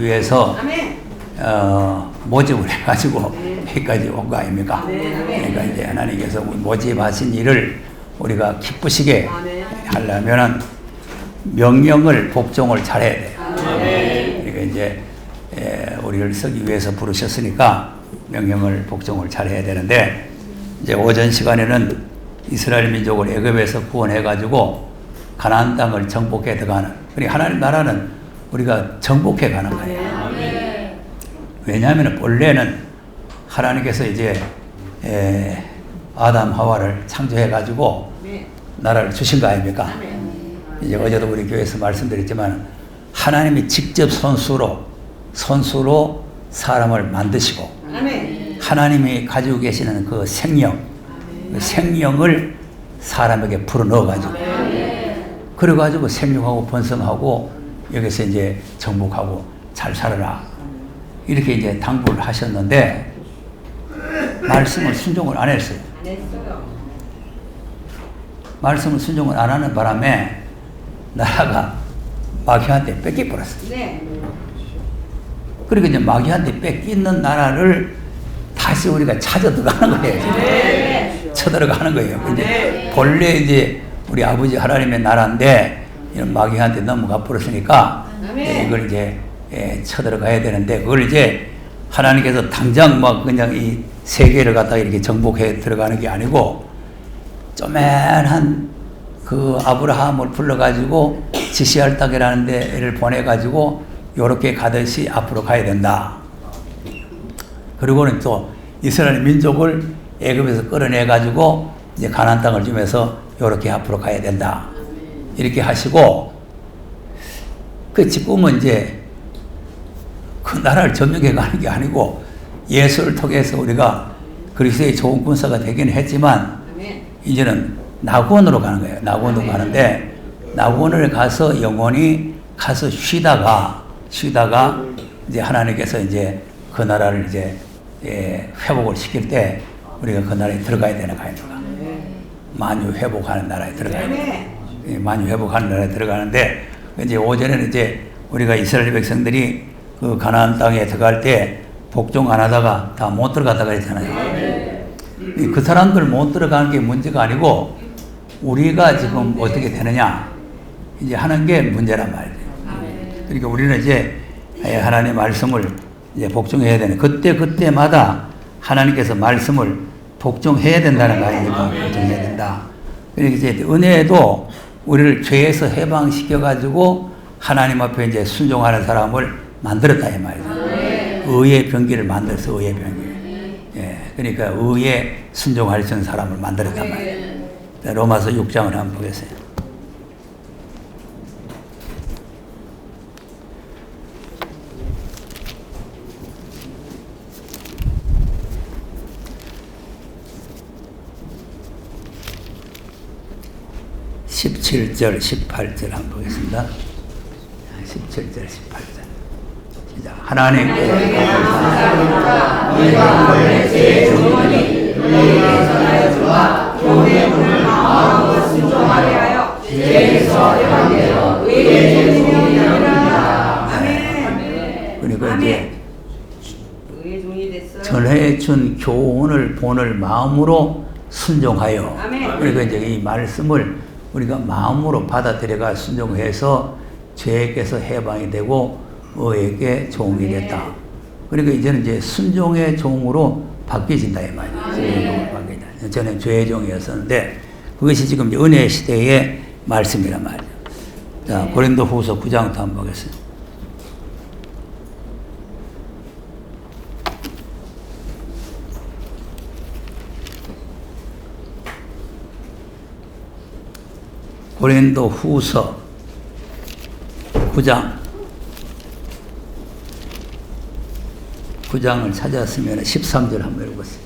위해서 모집을 해가지고 여기까지 온 거 아닙니까? 그러니까 이제 하나님께서 모집하신 일을 우리가 기쁘시게 하려면은 명령을 복종을 잘해야 돼요. 그러니까 이제 우리를 쓰기 위해서 부르셨으니까 명령을 복종을 잘해야 되는데, 이제 오전 시간에는 이스라엘 민족을 애굽에서 구원해가지고 가나안 땅을 정복해 들어가는, 그러니까 하나님 나라는 우리가 정복해 가는 거예요. 왜냐하면 본래는 하나님께서 이제 아담 하와를 창조해가지고 나라를 주신 거 아닙니까? 이제 어제도 우리 교회에서 말씀드렸지만 하나님이 직접 손수로 사람을 만드시고 하나님이 가지고 계시는 그 생명, 그 생명을 사람에게 불어넣어가지고 그래가지고 생육하고 번성하고 여기서 이제 정복하고 잘 살아라 이렇게 이제 당부를 하셨는데 말씀을 순종을 안 했어요. 말씀을 순종을 안 하는 바람에 나라가 마귀한테 뺏겨버렸어요. 그리고 이제 마귀한테 뺏기는 나라를 다시 우리가 찾아 들어가는 거예요. 쳐들어가는 거예요. 근데 본래 이제 우리 아버지 하나님의 나라인데 이런 마귀한테 넘어가 버렸으니까 이걸 이제 쳐들어가야 되는데, 그걸 이제 하나님께서 당장 막 그냥 이 세계를 갖다가 이렇게 정복해 들어가는 게 아니고 쪼맨한 그 아브라함을 불러가지고 지시할 땅이라는 데를 보내가지고 요렇게 가듯이 앞으로 가야 된다. 그리고는 또 이스라엘 민족을 애굽에서 끌어내가지고 이제 가나안 땅을 주면서 요렇게 앞으로 가야 된다. 이렇게 하시고, 그 지금은 이제 그 나라를 점령해 가는 게 아니고 예수를 통해서 우리가 그리스도의 좋은 군사가 되긴 했지만 이제는 낙원으로 가는 거예요. 낙원으로 가는데 낙원을 가서 영원히 가서 쉬다가 이제 하나님께서 이제 그 나라를 이제 회복을 시킬 때 우리가 그 나라에 들어가야 되는 거 아닙니까? 만유 회복하는 나라에 들어가야 돼요. 만유 회복하는 나라에 들어가는데, 이제 오전에는 이제 우리가 이스라엘 백성들이 그 가나안 땅에 들어갈 때 복종 안 하다가 다 못 들어갔다가 그랬잖아요. 그 사람들 못 들어가는 게 문제가 아니고 우리가 지금 어떻게 되느냐 이제 하는 게 문제란 말이에요. 그러니까 우리는 이제 하나님의 말씀을 이제 복종해야 되는, 그때마다 하나님께서 말씀을 복종해야 된다는 거 아닙니까? 복종해야 된다. 그러니까 이제 은혜도 우리를 죄에서 해방시켜가지고 하나님 앞에 이제 순종하는 사람을 만들었다 이 말이죠. 의의 병기를 만들어서 의의 병기. 그러니까 의에 순종할 수 있는 사람을 만들었단 말이에요. 로마서 6장을 한번 보겠어요. (17절) (18절) 한번 보겠습니다. 17절 18절 시작. 하나님께 너희가 원래 제 종이니 너희에게 전하여 주와 교훈의 문을 마음으로 순종하게 하여 죄에서 해방되어 의의 종이 되리라. 아멘. 그러니까 이제 전해준 교훈을 본을 마음으로 순종하여, 그러니까 이제 이 말씀을 우리가 마음으로 받아들여가 순종해서 죄에게서 해방이 되고 의에게 종이 됐다. 그러니까 이제는 이제 순종의 종으로 바뀌어진다 이 말이에요. 순종의 종으로 바뀌어진다. 저는 죄의 종이었었는데 그것이 지금 은혜 시대의 말씀이란 말이에요. 자, 고린도후서 9장부터 한번 보겠습니다. 고린도후서 9장을 찾았으면 13절 한번 읽어보세요.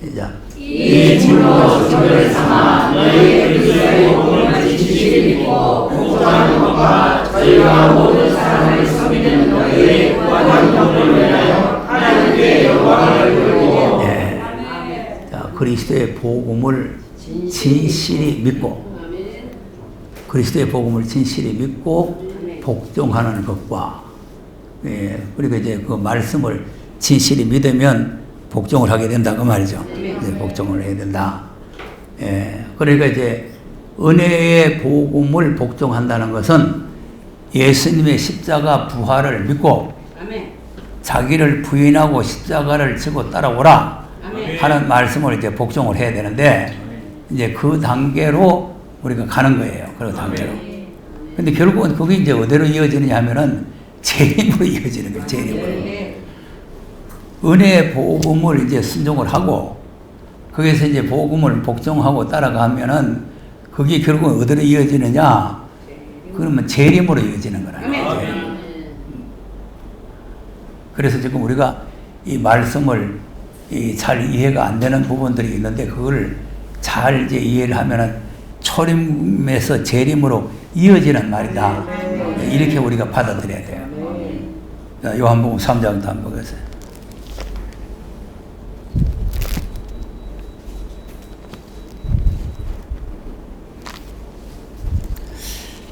시작. 이 진로 주를 삼아 너희 그리스도의 복음을 진실히 믿고 복종하는 것과 저희와 모든 사람을 섬기는 너희의 구원한 영혼을 위하여 하나님께 영광을 돌리고. 자, 그리스도의 복음을 진실히 믿고, 그리스도의 복음을 진실히 믿고 복종하는 것과, 예, 그리고 이제 그 말씀을 진실히 믿으면 복종을 하게 된다 그 말이죠. 네, 복종을 해야 된다. 예, 그러니까 이제 은혜의 복음을 복종한다는 것은 예수님의 십자가 부활을 믿고 자기를 부인하고 십자가를 지고 따라오라 하는 말씀을 이제 복종을 해야 되는데, 이제 그 단계로 우리가 가는 거예요. 그 단계로. 근데 결국은 그게 이제 어디로 이어지느냐 하면은 재림으로 이어지는 거예요. 재림으로. 은혜의 복음을 이제 순종을 하고, 거기서 이제 복음을 복종하고 따라가면은 그게 결국은 어디로 이어지느냐? 그러면 재림으로 이어지는 거라요. 그래서 지금 우리가 이 말씀을 잘 이해가 안 되는 부분들이 있는데, 그걸 잘 이제 이해를 하면은 초림에서 재림으로 이어지는 말이다. 이렇게 우리가 받아들여야 돼요. 요한복음 3장도 한번 보겠어요.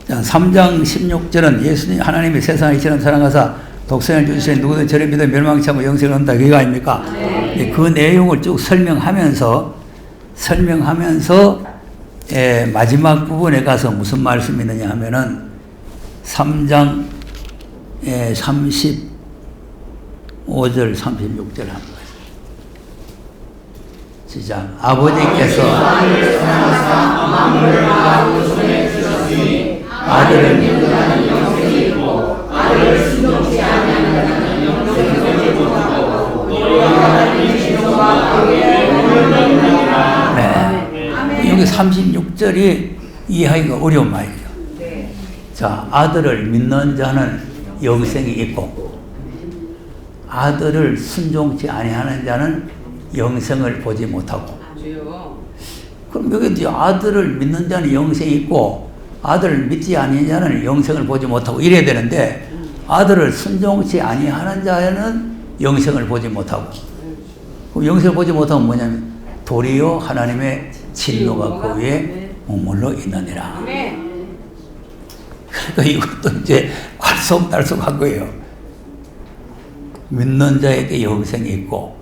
자, 3장 16절은 예수님 하나님이 세상을 이처럼 사랑하사 독생을 주시니 누구든 저를 믿어 멸망치 않고 영생을 얻는다, 그거 아닙니까? 그 내용을 쭉 설명하면서 마지막 부분에 가서 무슨 말씀이 있느냐 하면은 3장 35절 36절 한번 시작. 아버지께서 아들을 믿는 영생이 있고 아들을 순종치 아니하는 자는 영생을 못하고 노래하는 신성과 교회의 몸을 믿느니라. 네. 여기 36절이 이해하기가 어려운 말이죠. 자, 아들을 믿는 자는 영생이 있고 아들을 순종치 아니하는 자는 영생을 보지 못하고. 그럼 여기 이제 아들을 믿는 자는 영생이 있고 아들을 믿지 아니하는 자는 영생을 보지 못하고 이래야 되는데, 아들을 순종치 아니하는 자는 영생을 보지 못하고. 그럼 영생을 보지 못하면 뭐냐면 도리어 하나님의 진노가 그 위에 머물러 있느니라. 그러니까 이것도 이제 괄속달속한 거예요. 믿는 자에게 영생이 있고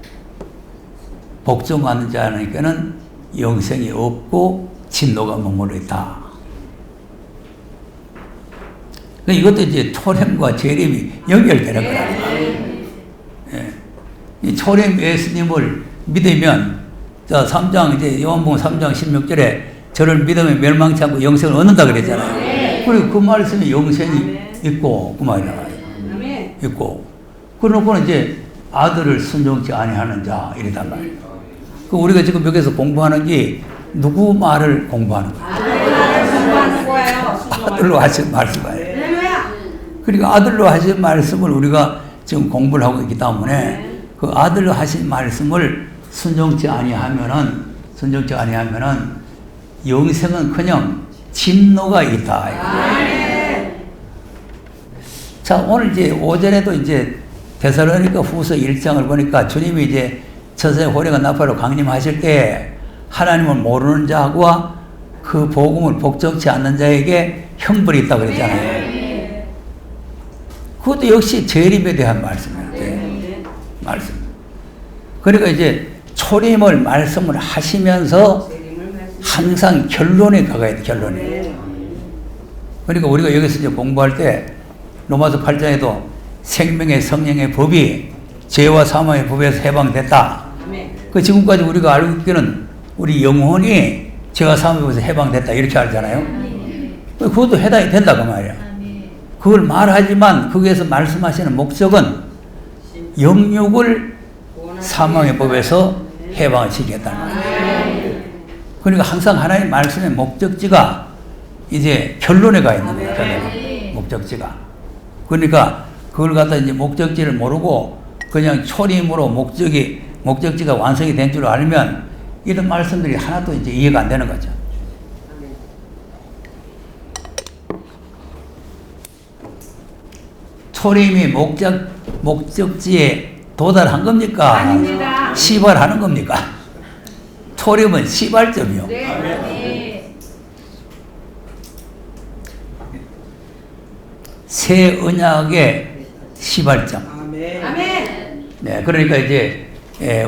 복종하는 자에게는 영생이 없고 진노가 머물러 있다. 이것도 이제 초렘과 재림이 연결되는 거라는 거예요. 이 초렘 예수님을 믿으면, 자, 3장, 이제 요한복음 3장 16절에 저를 믿으면 멸망치 않고 영생을 얻는다 그랬잖아요. 그리고 그 말씀에 영생이 있고, 그 말이잖아요. 있고. 그러고는 이제 아들을 순종치 아니하는 자, 이러단 말이에요. 그 우리가 지금 여기서 공부하는 게 누구 말을 공부하는 거예요? 아들로 하신 말씀이에요. 그러니까 아들로 하신 말씀을 우리가 지금 공부를 하고 있기 때문에 그 아들로 하신 말씀을 순종치 아니하면은 영생은 그냥 진노가 있다. 자, 오늘 이제 오전에도 이제 데살로니가 후서 1장을 보니까 주님이 이제 처세 호래가 나팔로 강림하실 때 하나님을 모르는 자와 그 복음을 복종치 않는 자에게 형벌이 있다 그랬잖아요. 그것도 역시 재림에 대한 말씀이에요. 말씀. 그러니까 이제 초림을 말씀을 하시면서 항상 결론에 가야 돼, 결론에. 그러니까 우리가 여기서 이제 공부할 때 로마서 8장에도 생명의 성령의 법이 죄와 사망의 법에서 해방됐다. 그 지금까지 우리가 알고 있기는 우리 영혼이 죄와 사망의 법에서 해방됐다 이렇게 알잖아요. 그것도 해당이 된다 그 말이야. 그걸 말하지만 거기에서 말씀하시는 목적은 영육을 사망의 법에서 해방을 시키겠다는 말이에요. 그러니까 항상 하나님 말씀의 목적지가 이제 결론에 가 있는 거예요. 결론에. 목적지가. 그러니까 그걸 갖다 이제 목적지를 모르고 그냥 초림으로 목적지가 완성이 된 줄 알면 이런 말씀들이 하나도 이제 이해가 안 되는 거죠. 초림이 목적지에 도달한 겁니까? 아닙니다. 시발하는 겁니까? 초림은 시발점이요. 네. 새 언약의 시발점. 아멘. 네, 그러니까 이제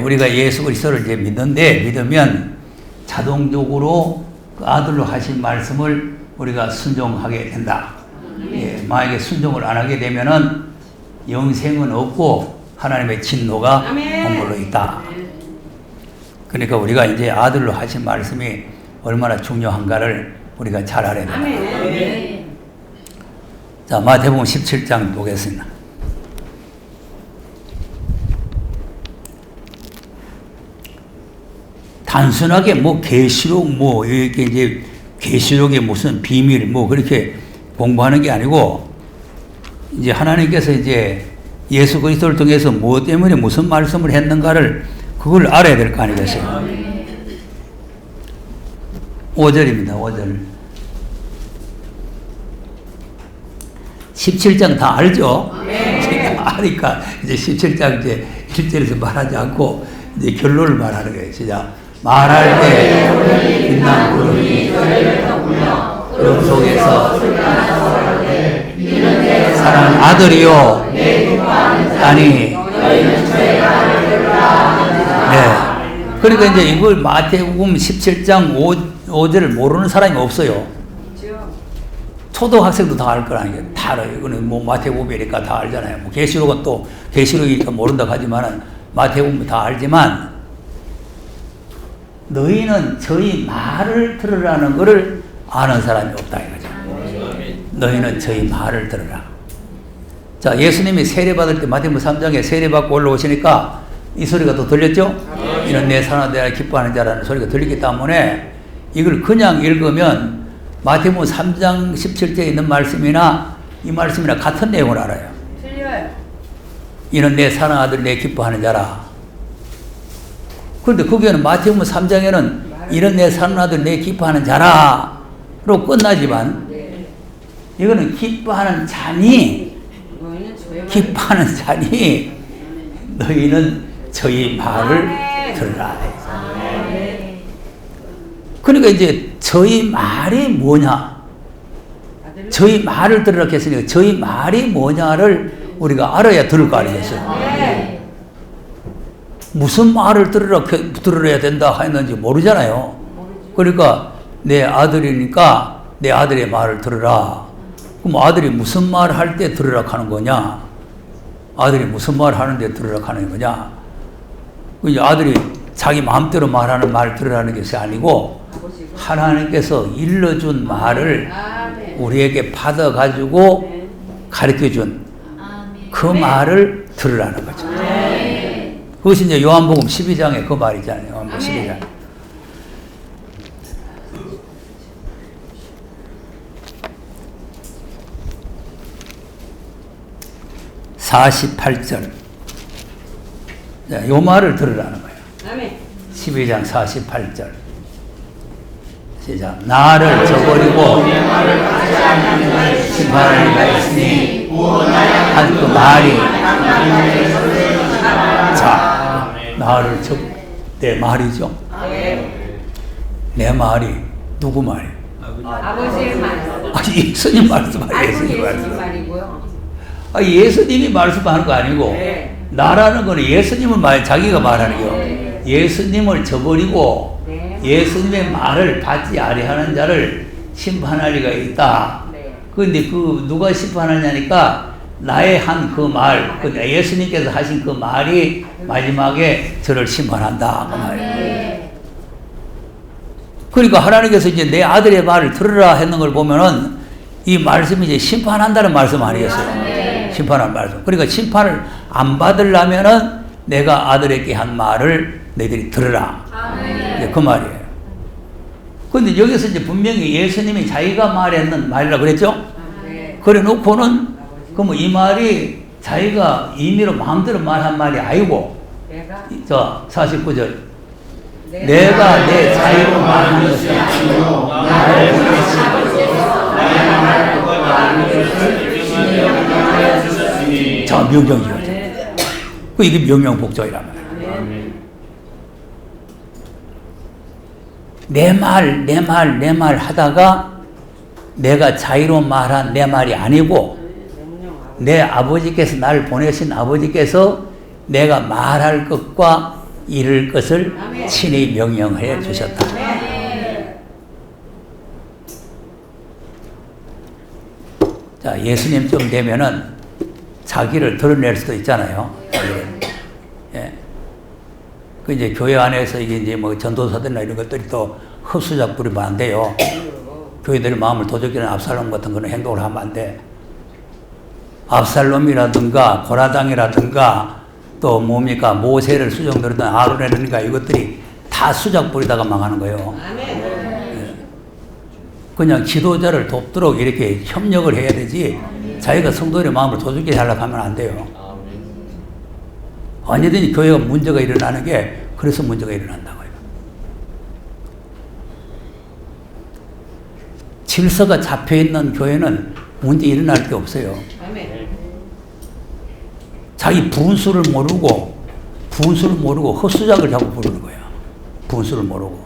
우리가 예수 그리스도를 이제 믿으면 자동적으로 그 아들로 하신 말씀을 우리가 순종하게 된다. 예, 만약에 순종을 안 하게 되면은 영생은 없고 하나님의 진노가 공물로 있다. 그러니까 우리가 이제 아들로 하신 말씀이 얼마나 중요한가를 우리가 잘 알아야 된다. 자, 마태복음 17장 보겠습니다. 단순하게 뭐 계시록 뭐 이렇게 이제 계시록의 무슨 비밀 뭐 그렇게 공부하는 게 아니고 이제 하나님께서 이제 예수 그리스도를 통해서 무엇 때문에 무슨 말씀을 했는가를 그걸 알아야 될 거 아니겠어요? 5절입니다. 5절. 17장 다 알죠? 아니까 이제 17장 이제 1절에서 말하지 않고 이제 결론을 말하는 거예요. 시작. 말할 때 빛난 구름이 저희를 덮으며 구름 속에서 사랑하는 아들이요 아니 네. 그러니까 이제 이걸 마태복음 17장 5절을 모르는 사람이 없어요. 초등학생도 다 알 거라는 게 다 알아요. 이거는 뭐 마태복음이니까 다 알잖아요. 뭐 계시록은 또 계시록이니까 모른다고 하지만은 마태복음 다 알지만 너희는 저희 말을 들으라는 것을 아는 사람이 없다 이거죠. 너희는 저희 말을 들으라. 자, 예수님이 세례받을 때 마태복음 3장에 세례받고 올라오시니까 이 소리가 또 들렸죠? 이는 내 사랑하는 내가 기뻐하는 자라는 소리가 들리기 때문에 이걸 그냥 읽으면 마태복음 3장 17절에 있는 말씀이나 이 말씀이나 같은 내용을 알아요. 틀려요. 이는 내 사랑하는 아들 내 기뻐하는 자라. 그런데 거기에는 마태복음 3장에는 이런 내 사랑하는 아들 내 기뻐하는 자라로 끝나지만 이거는 기뻐하는 자니 너희는 저희 말을 들으라. 그러니까 이제 저희 말이 뭐냐? 저희 말을 들으라 했으니까 저희 말이 뭐냐를 우리가 알아야 들을 거 아니겠어요? 무슨 말을 들어야 된다 했는지 모르잖아요. 그러니까 내 아들이니까 내 아들의 말을 들으라. 그럼 아들이 무슨 말 할 때 들으라 하는 거냐? 아들이 무슨 말 하는데 들으라 하는 거냐? 아들이 자기 마음대로 말하는 말 들으라는 것이 아니고 하나님께서 일러준 말을 우리에게 받아가지고 가르쳐준 그 말을 들으라는 거죠. 그것이 이제 요한복음 12장에 그 말이잖아요. 요한복음 12장. (48절) 요 말을 들으라는 거예요. 12장 48절 시작. 나를 저버리고 심판하는 이가 있으니 한 그 말이 자, 나를 내 말이죠. 내 말이 누구 말이? 아버지의 말. 예수님 말씀하고 예수님 말씀. 예수님이 말씀하는 거 아니고 나라는 거는 예수님을 자기가 말하는 거예요. 예수님을 저버리고 예수님의 말을 받지 아니하는 자를 심판할 리가 있다. 그런데 누가 심판하냐니까 나의 한 그 말, 예수님께서 하신 그 말이 마지막에 저를 심판한다. 그 말이에요. 그러니까 하나님께서 이제 내 아들의 말을 들으라 했는 걸 보면은 이 말씀이 이제 심판한다는 말씀 아니겠어요? 심판한 말씀. 그러니까 심판을 안 받으려면은 내가 아들에게 한 말을 너희들이 들으라. 이제 그 말이에요. 그런데 여기서 이제 분명히 예수님이 자기가 말했는 말이라고 그랬죠? 그래 놓고는 그럼 이 말이 자기가 임의로 마음대로 말한 말이 아니고 자 49절 내가 내 자유로 말하는 것이 아니고 나를 자 명령이죠. 이게 명령복종이란 말이에요. 내 말 하다가 내가 자유로 말한 내 말이 아니고 내 아버지께서 나를 보내신 아버지께서 내가 말할 것과 이룰 것을 친히 명령해 주셨다. 자, 예수님쯤 되면은 자기를 드러낼 수도 있잖아요. 예. 그 이제 교회 안에서 이게 뭐 전도사들이나 이런 것들이 또 흡수작 부리면 안 돼요. 교회들의 마음을 도적이는 압살롬 같은 그런 행동을 하면 안 돼. 압살롬이라든가 고라당이라든가 또 뭡니까 모세를 수정 누르던 아론이라든가 이것들이 다 수작 부리다가 망하는 거예요. 예. 그냥 지도자를 돕도록 이렇게 협력을 해야 되지 자기가 성도들의 마음을 도둑게 하려고 하면 안 돼요. 언제든지 교회가 문제가 일어나는 게 그래서 문제가 일어난다고요. 질서가 잡혀있는 교회는 문제 일어날 게 없어요. 자기 분수를 모르고 헛수작을 자꾸 부르는 거예요. 분수를 모르고.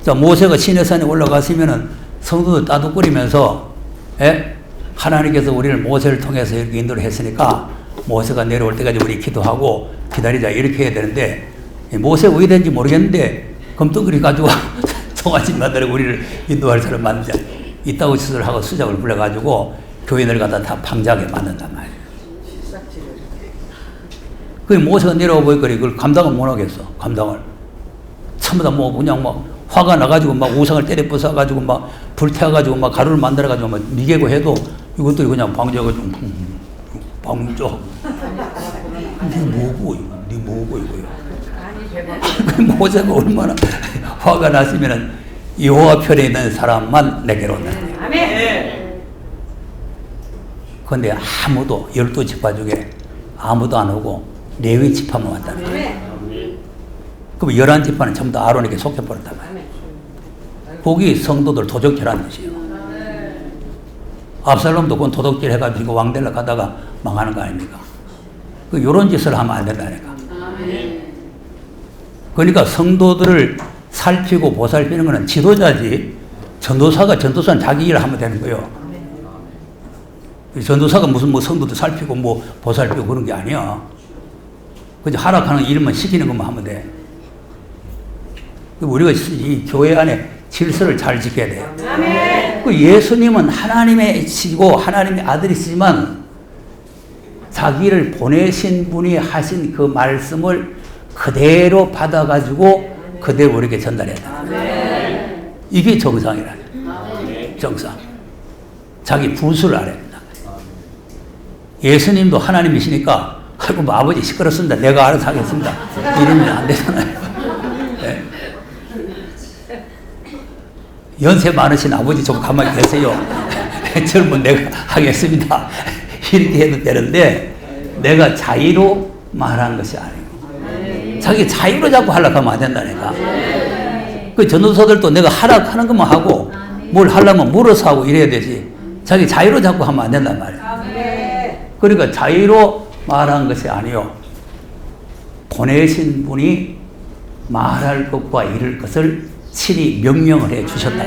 자, 모세가 시내산에 올라갔으면은 성도들 따뜻거리면서, 하나님께서 우리를 모세를 통해서 이렇게 인도를 했으니까 모세가 내려올 때까지 우리 기도하고 기다리자 이렇게 해야 되는데 모세가 왜 된지 모르겠는데 검뚱거리 가지고 송아지마다를 우리를 인도할 사람 만들자. 이따구 짓을 하고 수작을 불러가지고 교인을 갖다 다 방작에 만든단 말이에요. 그 모세가 내려와 보니까 그걸 감당을 못 하겠어. 감당을. 전부 다 뭐 그냥 막 화가 나가지고 막 우상을 때려 부숴가지고 막 불태워가지고 막 가루를 만들어가지고 막 미개고 해도 이것들이 그냥 방져가지고 방져. 네 뭐고 이거요. 그 모세가 얼마나 화가 났으면은 여호와 편에 있는 사람만 내게로 온다. 아멘. 그런데 아무도 12지파 중에 아무도 안 오고 레위 지파만 왔다는 거예요. 그럼 11지파는 전부 다 아론에게 속해버렸단 말이에요. 거기 성도들 도적질한 짓이에요. 압살롬도 그건 도둑질 해가지고 왕되려 가다가 망하는 거 아닙니까? 요런 짓을 하면 안 된다니까. 그러니까 성도들을 살피고 보살피는 것은 지도자지, 전도사는 자기 일을 하면 되는 거예요. 전도사가 무슨 뭐 성도들 살피고 뭐 보살피고 그런 게 아니야. 그저 하락하는 일만 시키는 것만 하면 돼. 우리가 이 교회 안에 질서를 잘 지켜야 돼요. 그 예수님은 하나님의 시고 하나님의 아들이시지만 자기를 보내신 분이 하신 그 말씀을 그대로 받아가지고 그대로 우리에게 전달해야 돼. 이게 정상이라. 정상. 자기 분수를 알아야 된다. 예수님도 하나님이시니까 아이고 뭐 아버지 시끄럽습니다. 내가 알아서 하겠습니다. 이러면 안 되잖아요. 네. 연세 많으신 아버지 좀 가만히 계세요. 젊은 내가 하겠습니다. 이렇게 해도 되는데 내가 자의로 말한 것이 아니고 자기 자의로 자꾸 하려고 하면 안 된다니까. 그 전도사들도 내가 하락하는 것만 하고 뭘 하려면 물어서 하고 이래야 되지. 자기 자의로 자꾸 하면 안 된단 말이야. 그러니까 자의로 말한 것이 아니요. 보내신 분이 말할 것과 이룰 것을 친히 명령을 해 주셨다.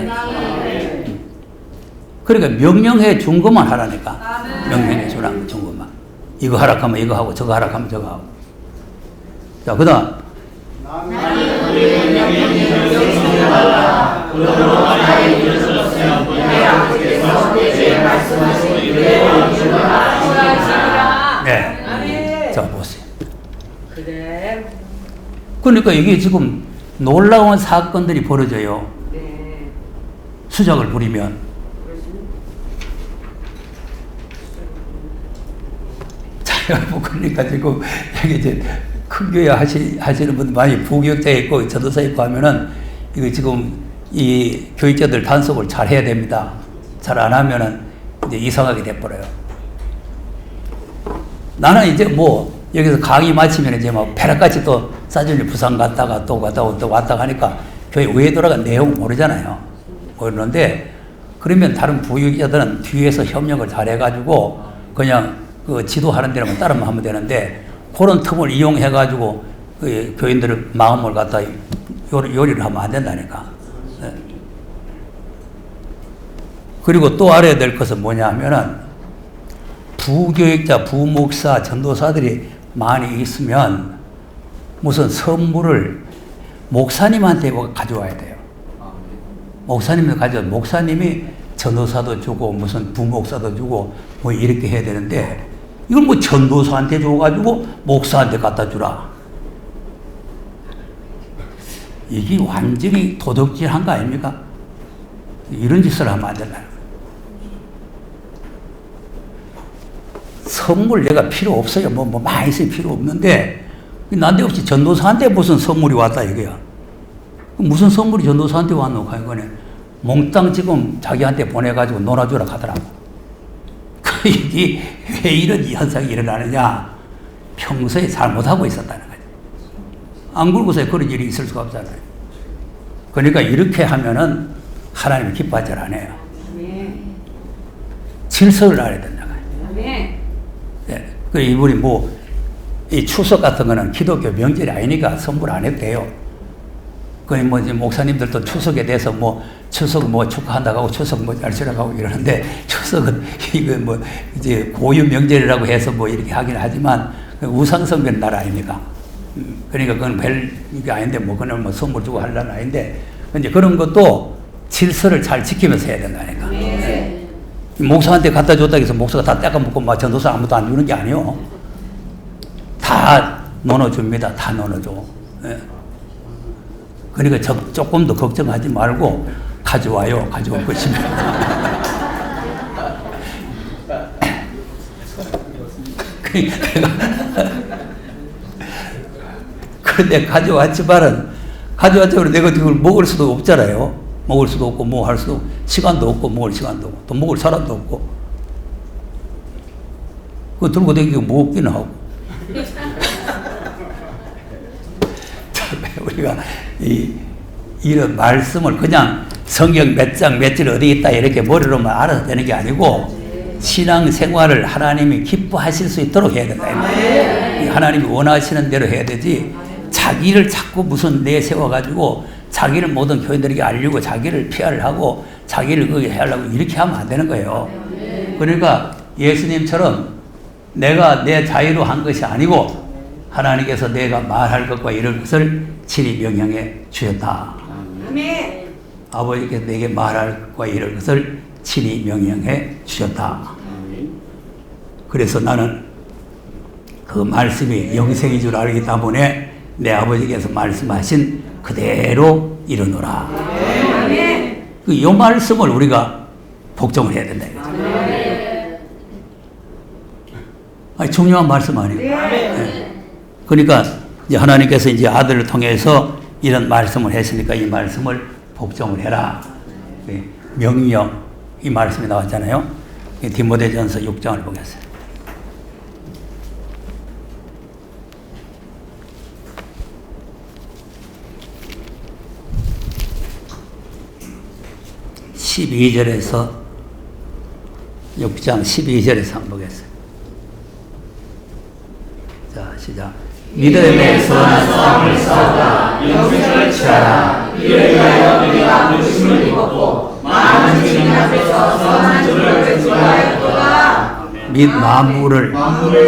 그러니까 명령해 준 것만 하라니까. 명령해 주라는 준 것만. 이거 하락하면 이거 하고 저거 하락하면 저거 하고. 자, 그 다음. 네. 자, 보세요. 그러니까 이게 지금 놀라운 사건들이 벌어져요. 수작을 부리면. 자, 여러분, 그러니까 지금 여기 이제 큰 교회 하시는 분들 많이 부교육자 있고 전도사 있고 하면은 이거 지금 이 교육자들 단속을 잘 해야 됩니다. 잘 안 하면은 이제 이상하게 돼버려요. 나는 이제 뭐 여기서 강의 마치면 이제 막 벼락같이 또 싸전리 부산 갔다가 또 왔다 가니까 교회 왜 돌아가 내용 모르잖아요. 모르는데 그러면 다른 부교육자들은 뒤에서 협력을 잘 해가지고 그냥 그 지도하는 데만 따르면 하면 되는데 그런 틈을 이용해가지고 그 교인들의 마음을 갖다 요리를 하면 안 된다니까. 네. 그리고 또 알아야 될 것은 뭐냐 하면은 부교육자, 부목사, 전도사들이 많이 있으면 무슨 선물을 목사님한테 가져와야 돼요. 목사님이 전도사도 주고 무슨 부목사도 주고 뭐 이렇게 해야 되는데 이걸 뭐 전도사한테 줘가지고 목사한테 갖다 주라. 이게 완전히 도덕질한 거 아닙니까? 이런 짓을 하면 안 된다는 거예요. 선물 내가 필요 없어요. 뭐 많이 있으면 필요 없는데 난데없이 전도사한테 무슨 선물이 왔다 이거야. 무슨 선물이 전도사한테 왔노? 이거네. 몽땅 지금 자기한테 보내가지고 놀아주라 하더라고. 이게 왜 이런 현상이 일어나느냐? 평소에 잘못하고 있었다는 거죠. 안 굴고서 그런 일이 있을 수가 없잖아요. 그러니까 이렇게 하면은 하나님이 기뻐하지 않아요. 질서를 알아야 된다. 네. 그 이분이 이 추석 같은 거는 기독교 명절이 아니니까 선물 안 해도 돼요. 이제 목사님들도 추석에 대해서 추석 축하한다고 하고 추석 알시라고 하고 이러는데 추석은 이거 이제 고유 명절이라고 해서 이렇게 하긴 하지만 우상숭배는 날 아닙니까? 그러니까 그건 별 이게 아닌데 그는 선물 주고 하려는 아닌데 이제 그런 것도 질서를 잘 지키면서 해야 된다니까. 네. 목사한테 갖다 줬다고 해서 목사가 다 떼까먹고 전도사 아무도 안 주는 게 아니요. 다 나눠줍니다. 다 나눠줘. 네. 그러니까 조금 더 걱정하지 말고 가져와요. 가져올 것이면. 그런데 가져왔지만 내가 그걸 먹을 수도 없잖아요. 먹을 수도 없고 뭐 할 수도 시간도 없고 먹을 시간도 없고 또 먹을 사람도 없고 그거 들고 다니기가 무겁기는 하고 우리가 이런 말씀을 그냥 성경 몇 장 몇 절 어디 있다 이렇게 머리로만 알아서 되는 게 아니고 신앙 생활을 하나님이 기뻐하실 수 있도록 해야 된다. 하나님이 원하시는 대로 해야 되지 자기를 자꾸 무슨 내세워가지고 자기를 모든 교인들에게 알리고 자기를 피하를 하고 자기를 그게 하려고 이렇게 하면 안 되는 거예요. 그러니까 예수님처럼 내가 내 자유로 한 것이 아니고 하나님께서 내가 말할 것과 이럴 것을 친히 명령해 주셨다. 아멘. 아버지께서 내게 말할 것과 이럴 것을 친히 명령해 주셨다. 그래서 나는 그 말씀이 영생인 줄 알기 때문에 내 아버지께서 말씀하신 그대로 이루노라. 이 말씀을 우리가 복종을 해야 된다. 중요한 말씀 아니에요. 네. 그러니까 이제 하나님께서 이제 아들을 통해서 이런 말씀을 했으니까 이 말씀을 복종을 해라. 명령 이 말씀이 나왔잖아요. 디모데전서 6장을 보겠어요. (12절에서) 6장 12절에서 한번 보겠어요. 자, 시작. 믿음의 선한 싸움을 싸우다 영생을 취하라. 이를 위하여 우리가 부르심을 입었고 많은 증인 앞에서 선한 증거를 주하였도다. 및 만물을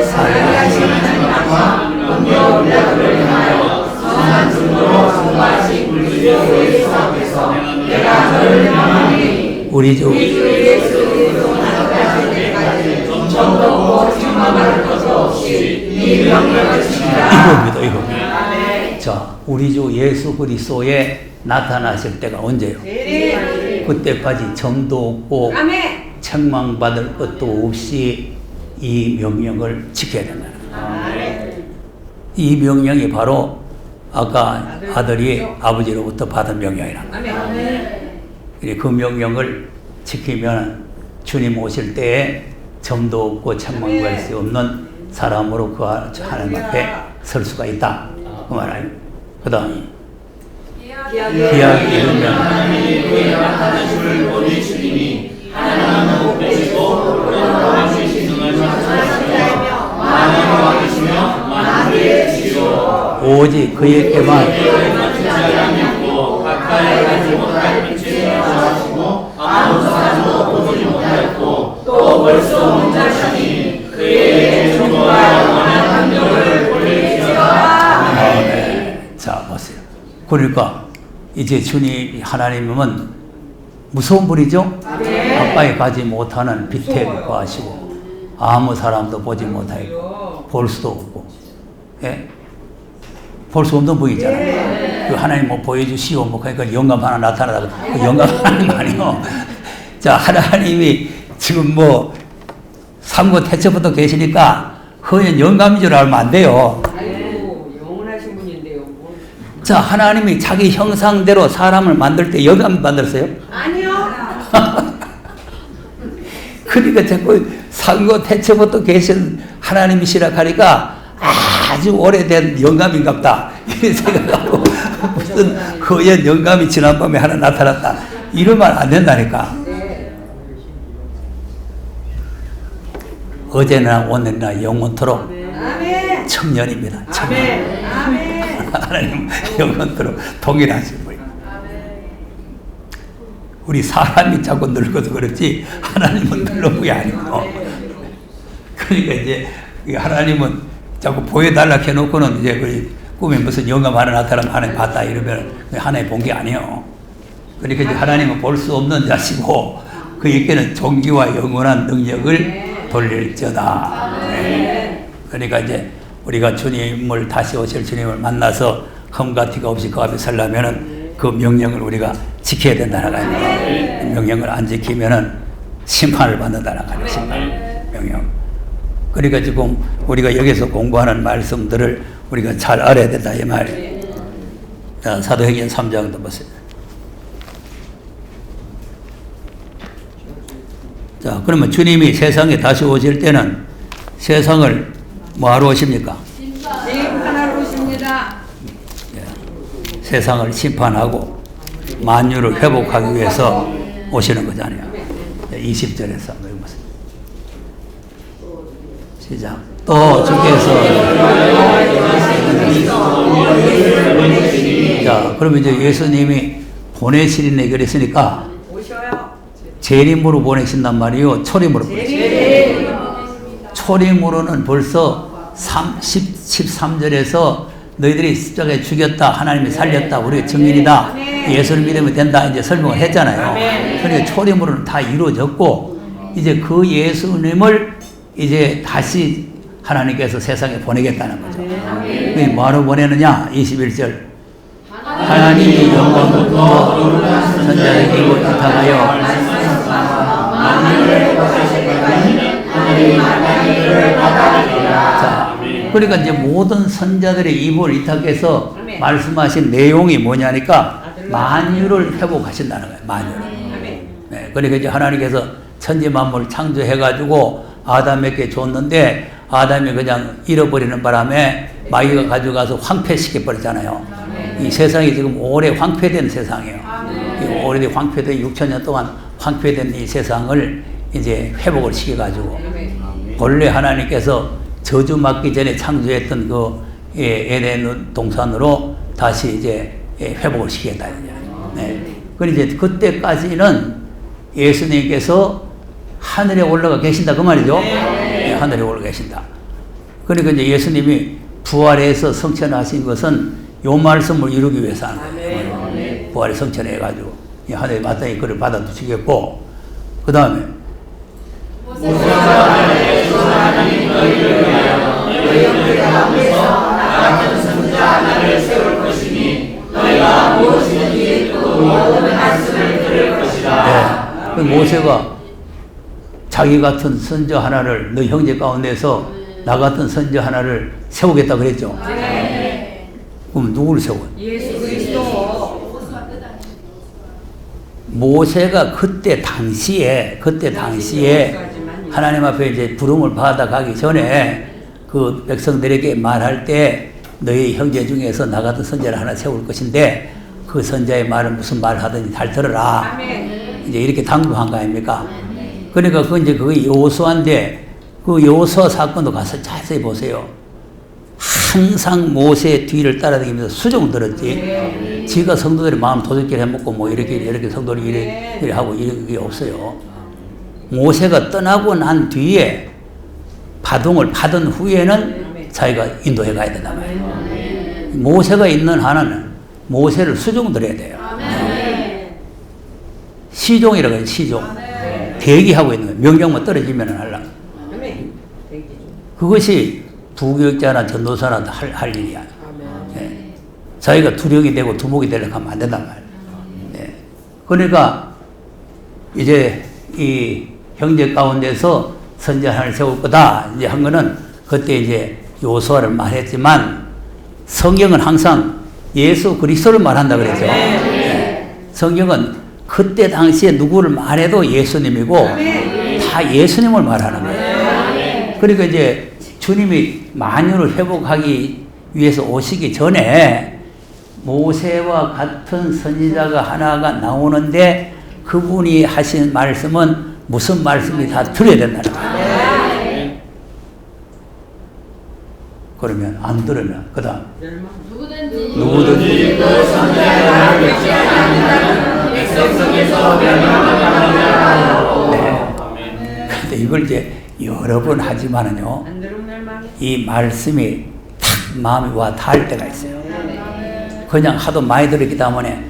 살게 하시는 하나님과 은혜와 은혜를 행하여 선한 증거로 증거하신 우리 주 예수 앞에서 내가 너를 명하니 우리 주 예수 그리스도 나타나실 때까지 점도 없고 책망할 것도 없이 이 명령을 지키라. 이겁니다. 자, 우리 주 예수 그리스도에 나타나실 때가 언제요? 그때까지 점도 없고 책망받을 것도 없이 이 명령을 지켜야 된다. 이 명령이 바로 아까 아들이 아버지로부터 받은 명령이라. 그 명령을 지키면 주님 오실 때에 점도 없고 책망받을 수 없는 사람으로 그 하나님 앞에 설 수가 있다. 그 말이에요. 그 다음에 기약이 이르면 하나님이 그의 나타나심을 보내 주님이 하나님은 복되시고 그런 능하시며 만왕의 왕이시며 만주의 주시오. 오직 그에게만 가까이 가지 못할 빛을 하시고 아무 사람도 보지 못하였고 또 볼 수 없는 자시니 그러니까 이제 주님 하나님은 무서운 분이죠? 가까이 가지 못하는 빛에 거하시고 아무 사람도 보지 못하고 볼 수도 없고, 예? 볼 수 없는 분이잖아요. 그 하나님 뭐 보여주시오 뭐 그러니까 영감 하나 나타나다가 그 영감 하나님 아니요. 자, 하나님이 지금 뭐 삼고 태초부터 계시니까 허연 영감인 줄 알면 안 돼요. 아이고, 영원하신 분인데요. 자, 하나님이 자기 형상대로 사람을 만들 때 영감 만들었어요? 아니요. 그러니까 자꾸 상고 태초부터 계신 하나님이시라 하니까 아주 오래된 영감인갑다 이런 생각하고 무슨 허연 영감이 지난밤에 하나 나타났다 이러면 안 된다니까. 어제나 오늘이나 영원토록 아멘. 청년입니다. 청년. 아멘. 하나님 영원토록 동일하신 분입니다. 우리 사람이 자꾸 늙어서 그렇지 하나님은 늙은 게 아니고. 그러니까 이제 하나님은 자꾸 보여달라 해놓고는 이제 그 꿈에 무슨 영감 하나 나타나면 하나님 봤다 이러면 하나님 본 게 아니에요. 그러니까 이제 하나님은 볼 수 없는 자시고 그에게는 존귀와 영원한 능력을 돌릴지어다. 네. 그러니까 이제 우리가 주님을 다시 오실 주님을 만나서 흠과 티가 없이 그 앞에 서려면은 그 명령을 우리가 지켜야 된다는 거예요. 명령을 안 지키면은 심판을 받는다는 거예요. 심판 명령. 그러니까 지금 우리가 여기서 공부하는 말씀들을 우리가 잘 알아야 된다 이 말이에요. 자, 사도행전 3장도 보세요. 자, 그러면 주님이 세상에 다시 오실 때는 세상을 뭐하러 오십니까? 심판하러 오십니다. 세상을 심판하고 만유를 회복하기 위해서 오시는 거잖아요. 20절에서 한번 읽어보세요. 시작. 또 주께서 자, 그러면 이제 예수님이 보내시리네 그랬으니까 오셔요. 재림으로 보내신단 말이에요. 초림으로 보내신다. 초림으로는 벌써 13절에서 너희들이 십자가에 죽였다, 하나님이 살렸다, 우리의 증인이다, 예수를 믿으면 된다 이제 설명을 했잖아요. 그러니까 초림으로는 다 이루어졌고 이제 그 예수님을 이제 다시 하나님께서 세상에 보내겠다는 거죠. 그게 뭐하러 보내느냐? 21절. 하나님이 영원부터 선자의 입을 부탁하여 자, 그러니까 이제 모든 선자들의 입을 위탁해서 말씀하신 내용이 뭐냐니까 만유를 회복하신다는 거예요. 만유를. 네, 그러니까 이제 하나님께서 천지 만물을 창조해가지고 아담에게 줬는데 아담이 그냥 잃어버리는 바람에 마귀가 가져가서 황폐시켜 버렸잖아요. 이 세상이 지금 오래 황폐된 세상이에요. 이 오래된 황폐된 6천년 동안 황폐된 이 세상을 이제 회복을 시켜가지고 본래 하나님께서 저주 맞기 전에 창조했던 그 에덴 동산으로 다시 이제 회복을 시켰다. 네. 그런데 이제 그때까지는 예수님께서 하늘에 올라가 계신다 그 말이죠. 네, 하늘에 올라가 계신다. 그러니까 이제 예수님이 부활해서 성천하신 것은 요 말씀을 이루기 위해서 하는 거예요. 부활에 성천해가지고 하늘에 마땅히 그를 받아주시겠고 그 다음에 네, 모세가 자기 같은 선조 하나를 너 형제 가운데서 나 같은 선조 하나를 세우겠다 그랬죠. 그럼 누구를 세워? 예수 그리스도. 모세가 그때 당시에 하나님 앞에 이제 부름을 받아 가기 전에 그 백성들에게 말할 때 너희 형제 중에서 나 같은 선자를 하나 세울 것인데 그 선자의 말은 무슨 말 하든지 잘 들어라. 이제 이렇게 당부한 거 아닙니까? 그러니까 그게 여호수아인데 그 여호수아 사건도 가서 자세히 보세요. 항상 모세의 뒤를 따라다니면서 수종 들었지. 지가 성도들의 마음 도둑질 해먹고 뭐 이렇게 성도들이 이래 하고 이게 없어요. 모세가 떠나고 난 뒤에 바동을 받은 후에는 자기가 인도해 가야 된단 말이에요. 모세가 있는 한은 모세를 수종 들어야 돼요. 시종이라고 해요. 시종. 대기하고 있는 거예요. 명령만 떨어지면 하려고. 아멘. 대기 중. 그것이 부교육자나 전도사나 할 일이야. 예. 자기가 두령이 되고 두목이 되려고 하면 안 된단 말이에요. 예. 그러니까 이제 이 형제 가운데서 선지 하나를 세울 거다 이제 한 거는 그때 이제 요소화를 말했지만 성경은 항상 예수 그리스도를 말한다 그랬죠. 예. 성경은 그때 당시에 누구를 말해도 예수님이고 다 예수님을 말하는 거예요. 그러니까 이제 주님이 만유를 회복하기 위해서 오시기 전에 모세와 같은 선지자가 하나가 나오는데 그분이 하신 말씀은 무슨 말씀이 다 들어야 된다는 거예요. 그러면 안 들으면 그 다음 누구든지 그 선지자의 말을 믿지 않는다면 백성 속에서 멸망하리라. 네. 근데 이걸 이제 여러 번 하지만은요 안 들으면 멸망해. 이 말씀이 탁 마음에 와 닿을 때가 있어요. 그냥 하도 많이 들었기 때문에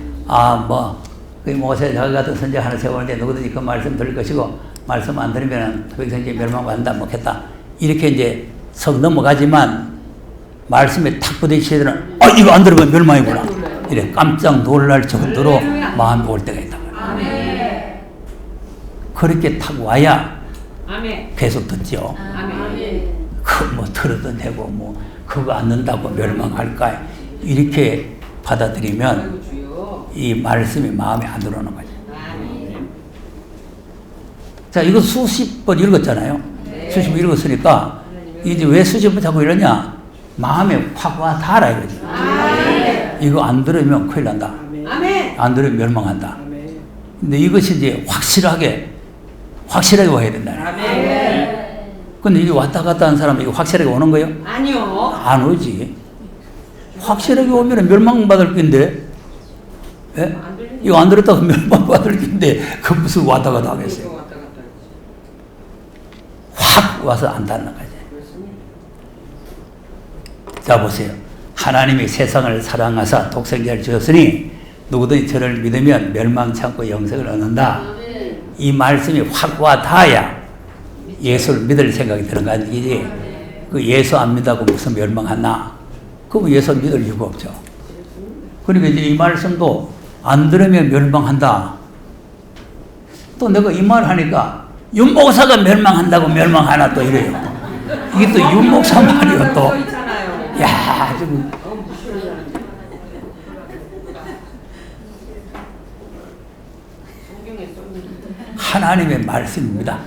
그 모세 자기 같은 선지자 하나 세우는데 누구든지 그 말씀 들을 것이고 말씀 안 들으면 그 백성이 멸망한다 먹겠다 이렇게 이제 석 넘어가지만 말씀에 탁 부딪히더니 이거 안 들으면 멸망이구나 이래 깜짝 놀랄 정도로 마음이 올 때가 있다. 그렇게 탁 와야 아멘. 계속 듣죠. 아멘. 뭐 들어도 되고 뭐 그거 안 듣는다고 멸망할까 이렇게 받아들이면 아이고 주여. 이 말씀이 마음에 안 들어오는 거죠. 아멘. 자, 이거 수십 번 읽었잖아요. 수십 번 읽었으니까 이제 왜 수십 번 자꾸 이러냐? 마음에 확 와 닿아라 이거지. 이거 안 들으면 큰일 난다. 아멘. 안 들으면 멸망한다. 아멘. 근데 이것이 이제 확실하게 와야 된다. 아멘. 근데 이게 왔다 갔다 하는 사람은 이거 확실하게 오는 거예요? 아니요. 안 오지. 확실하게 오면 멸망받을 건데, 예? 이거 안 들었다고 멸망받을 건데, 그 무슨 왔다 갔다 하겠어요? 왔다 갔다. 확 와서 안 닿는 거지. 자, 보세요. 하나님이 세상을 사랑하사 독생자를 주셨으니, 누구든지 저를 믿으면 멸망치 않고 영생을 얻는다. 이 말씀이 확 와 닿아야 예수를 믿을 생각이 드는 거 아니지. 그 예수 안 믿다고 무슨 멸망하나? 그럼 예수 믿을 이유가 없죠. 그러니까 이제 이 말씀도 안 들으면 멸망한다. 또 내가 이 말 하니까 윤목사가 멸망한다고 멸망하나 또 이래요. 이게 또 윤목사 말이요 또. 야, 좀. 하나님의 말씀입니다.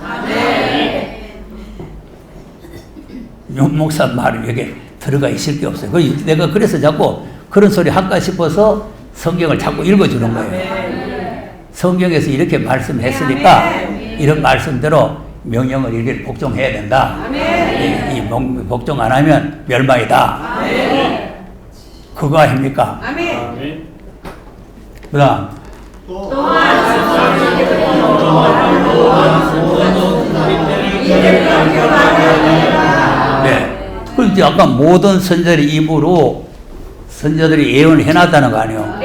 윤목사 말이 여기 들어가 있을 게 없어요. 내가 그래서 자꾸 그런 소리 할까 싶어서 성경을 자꾸 읽어주는 거예요. 성경에서 이렇게 말씀했으니까 이런 말씀대로 명령을 이렇게 복종해야 된다. 이 복종 안 하면 멸망이다. 그거 아닙니까? 그 다음 네. 그럼 이제 아까 모든 선자들의 입으로 선자들이 예언을 해놨다는 거 아니에요?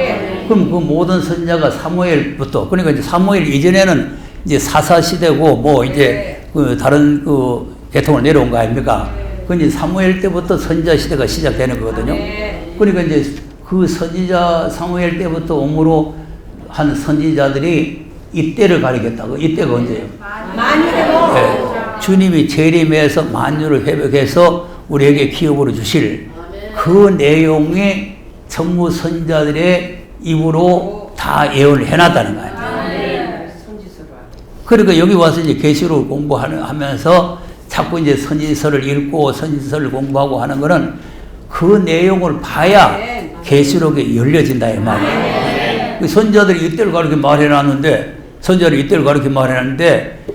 그럼 그 모든 선자가 사무엘부터, 그러니까 이제 사무엘 이전에는 이제 사사시대고 뭐 이제 그 다른 그 계통을 내려온 거 아닙니까? 그 이제 사무엘 때부터 선자 시대가 시작되는 거거든요. 그러니까 이제 그 선지자 사무엘 때부터 옴으로 한 선지자들이 이때를 가리겠다고. 이때가 언제예요? 네. 주님이 재림해서 만유를 회복해서 우리에게 기업으로 주실 그 내용이 전무 선지자들의 입으로 다 예언을 해놨다는 거예요. 그러니까 여기 와서 이제 계시록을 공부하면서 자꾸 이제 선지서를 읽고 선지서를 공부하고 하는 거는 그 내용을 봐야 계시록이 열려진다 이 말이에요. 그 선지자들이 이때를 가르쳐 말해놨는데 선지자들이 이때를 가르쳐 말해놨는데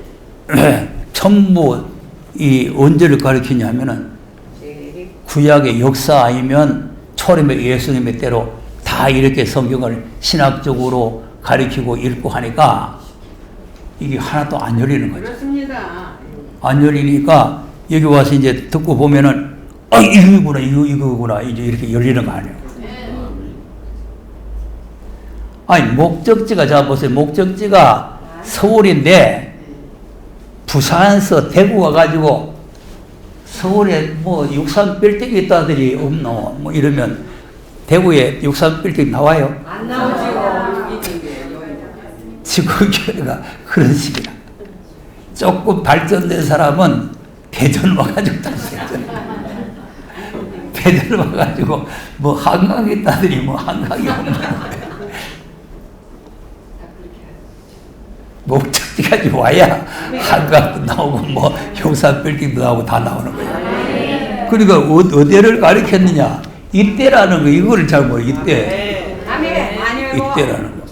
전부 이 언제를 가르치냐 하면은 구약의 역사 아니면 초림의 예수님의 때로 다 이렇게 성경을 신학적으로 가르치고 읽고 하니까 이게 하나도 안 열리는 거죠. 그렇습니다. 안 열리니까 여기 와서 이제 듣고 보면은 이거구나 이거구나 이제 이렇게 열리는 거 아니에요. 아니, 목적지가, 자, 보세요. 목적지가 서울인데, 부산에서 대구 와가지고, 서울에 뭐 63빌딩이 있다더니 없노? 뭐 이러면, 대구에 63빌딩 나와요? 안 나오지요. 여기 있는데. 지구교회가 그런 식이야. 조금 발전된 사람은 대전 와가지고 다녔어요. 대전 와가지고 뭐 한강이 있다더니 뭐 한강이 없는 거예요. 목적지까지 와야 한강도 나오고 뭐 형사빌딩도 나오고 다 나오는 거예요. 그러니까 어디를 가리켰느냐? 이때라는 거, 이거를 잘 모르. 이때. 아멘. 아니요. 이때라는 거.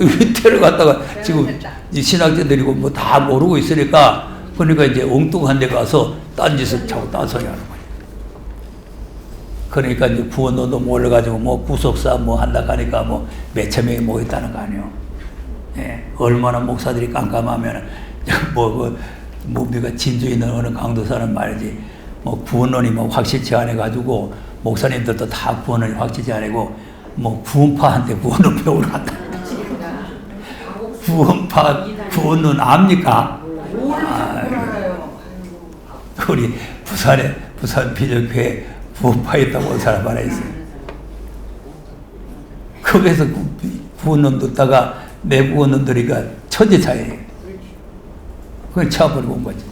이때를 갖다가 지금 신학자들이고 뭐 다 모르고 있으니까, 그러니까 이제 엉뚱한 데 가서 딴짓을 자꾸 딴소리 하는 거예요. 그러니까 이제 구원론도 몰라가지고 뭐 구속사 뭐 한다 하니까 뭐 몇천 명이 모였다는 거 아니에요. 예, 얼마나 목사들이 깜깜하면 뭡니까 진주 있는 어느 강도사는 말이지, 뭐 구원론이 뭐 확실치 않아가지고 목사님들도 다 구원론이 확실치 않고 뭐 구원파한테 구원론 배우러 간다. 구원파 구원론 압니까? 우리 부산 비전교회 구원파에 있다고 온 사람 하나 있어요. 거기서 구원론 듣다가 내 구원론 들으니까 천재 차이예요. 그걸 쳐버리고 온 거지.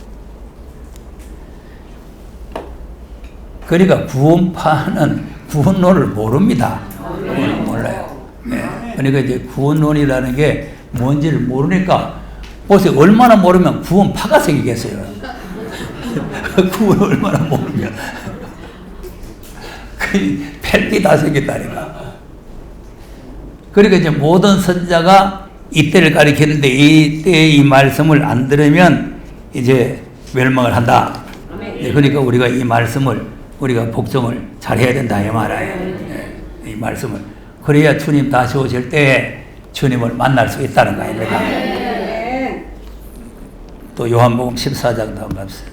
그러니까 구원파는 구원론을 모릅니다. 구원을 몰라요. 네. 그러니까 이제 구원론이라는 게 뭔지를 모르니까, 보세요. 얼마나 모르면 구원파가 생기겠어요. 구원을 얼마나 모르면. 그 펠기 다 생겼다니까. 그러니까 이제 모든 선자가 이때를 가리키는데, 이때의 이 말씀을 안 들으면 이제 멸망을 한다. 그러니까 우리가 이 말씀을, 우리가 복종을 잘 해야 된다, 이 말이에요. 이 말씀을. 그래야 주님 다시 오실 때에 주님을 만날 수 있다는 거 아닙니까? 또 요한복음 14장도 한번 갑시다.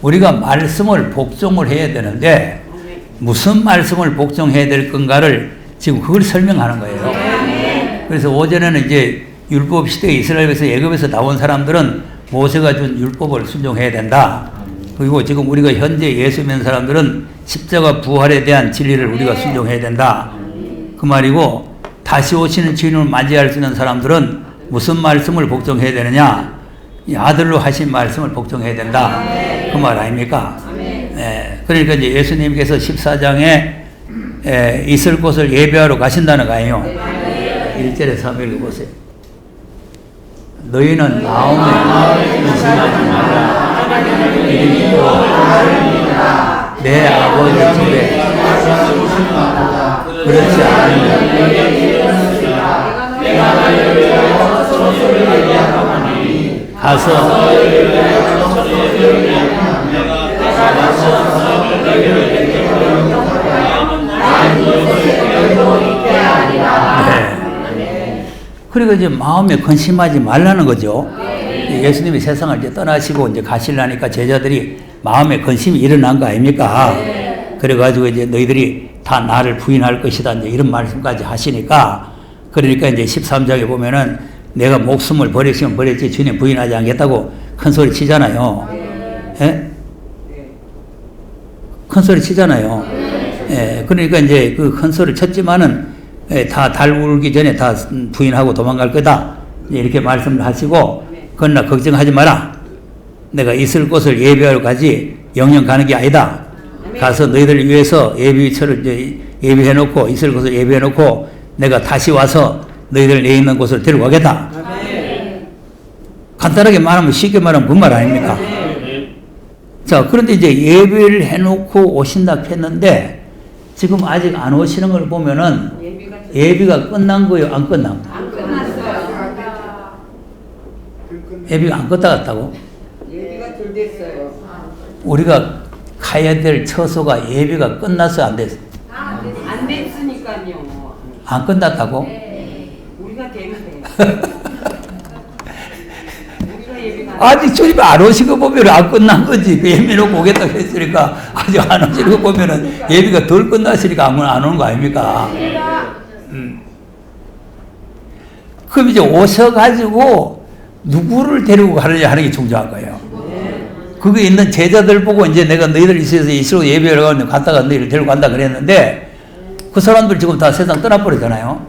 우리가 말씀을 복종을 해야 되는데, 무슨 말씀을 복종해야 될 건가를 지금 그걸 설명하는 거예요. 그래서 오전에는 이제 율법 시대에 이스라엘에서 애굽에서 나온 사람들은 모세가 준 율법을 순종해야 된다. 그리고 지금 우리가 현재 예수 믿는 사람들은 십자가 부활에 대한 진리를 우리가 순종해야 된다. 그 말이고, 다시 오시는 주님을 맞이할 수 있는 사람들은 무슨 말씀을 복종해야 되느냐? 이 아들로 하신 말씀을 복종해야 된다. 그 말 아닙니까? 네. 그러니까 이제 예수님께서 14장에 있을 곳을 예배하러 가신다는 거 아니에요? 1절에서 3절 보세요. 너희는 마음에 의심하지 마라. 믿음으로 내 아버지 집에 그렇지 않으면 내가 너희를 가서 그리고 이제 마음에 근심하지 말라는 거죠. 예수님이 세상을 이제 떠나시고 이제 가시려니까 제자들이 마음에 근심이 일어난 거 아닙니까? 그래가지고 이제 너희들이 다 나를 부인할 것이다. 이제 이런 말씀까지 하시니까, 그러니까 이제 13장에 보면은 내가 목숨을 버리시면 버렸지 주님 부인하지 않겠다고 큰 소리 치잖아요. 예? 큰 소리 치잖아요. 예. 그러니까 이제 그 큰 소리를 쳤지만은 다 달 울기 전에 다 부인하고 도망갈 거다. 이렇게 말씀을 하시고, 그러나 걱정하지 마라. 내가 있을 곳을 예비하러 가지 영영 가는 게 아니다. 가서 너희들 위해서 예비처를 이제 예비해놓고 있을 곳을 예비해놓고 내가 다시 와서 너희들 내 있는 곳을 데려가겠다. 간단하게 말하면, 쉽게 말하면 그 말 아닙니까? 자, 그런데 이제 예비를 해놓고 오신다 했는데 지금 아직 안 오시는 걸 보면은 예비가 끝난 거예요? 안 끝난 거예요? 안 끝났어요. 예비가 안 끝났다고? 예비가 덜 됐어요. 우리가 가야 될 처소가 예비가 끝났어? 안 됐어? 안 됐으니까요. 안 끝났다고? 우리가 우리가 예비가 아직 주님이 안 오신 거 보면 안 끝난 거지. 그 예배 놓고 오겠다고 했으니까 아직 안 오신 거 보면은 예배가 덜 끝났으니까 안 오는 거 아닙니까? 그럼 이제 오셔가지고 누구를 데리고 가느냐 하는 게 중요한 거예요. 거기 있는 제자들 보고 이제 내가 너희들 있어서 이스로 예배를 가는데 갔다가 너희를 데리고 간다 그랬는데 그 사람들 지금 다 세상 떠나버리잖아요.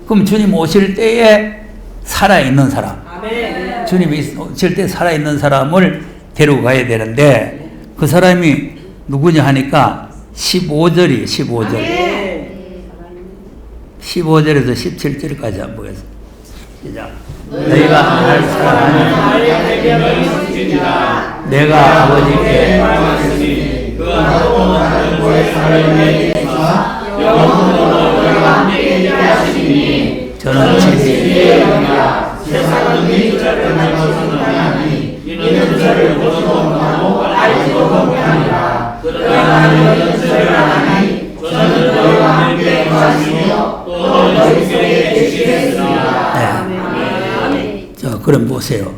그럼 주님 오실 때에 살아있는 사람, 아멘. 주님이 오실 때 살아있는 사람을 데리고 가야 되는데 그 사람이 누구냐 하니까 15절이 15절. 네. 15절에서 17절까지 한번 보겠습니다. 시작. 너희가 날 사랑하니 내가 아버지께 말씀이 그 하도 나를 보혜 사람에게 있사 영원토록 너희와 함께 있게 하시니 저는 진리의 영이라 세상은 이 저를 알고서는 아니 이는 저를 보지도 못하고 알지도 못하니라 그러나 너희는 저를 아나니 저는 너희와 함께 하시며 또 너희에게 계시겠으나. 자, 그럼 보세요.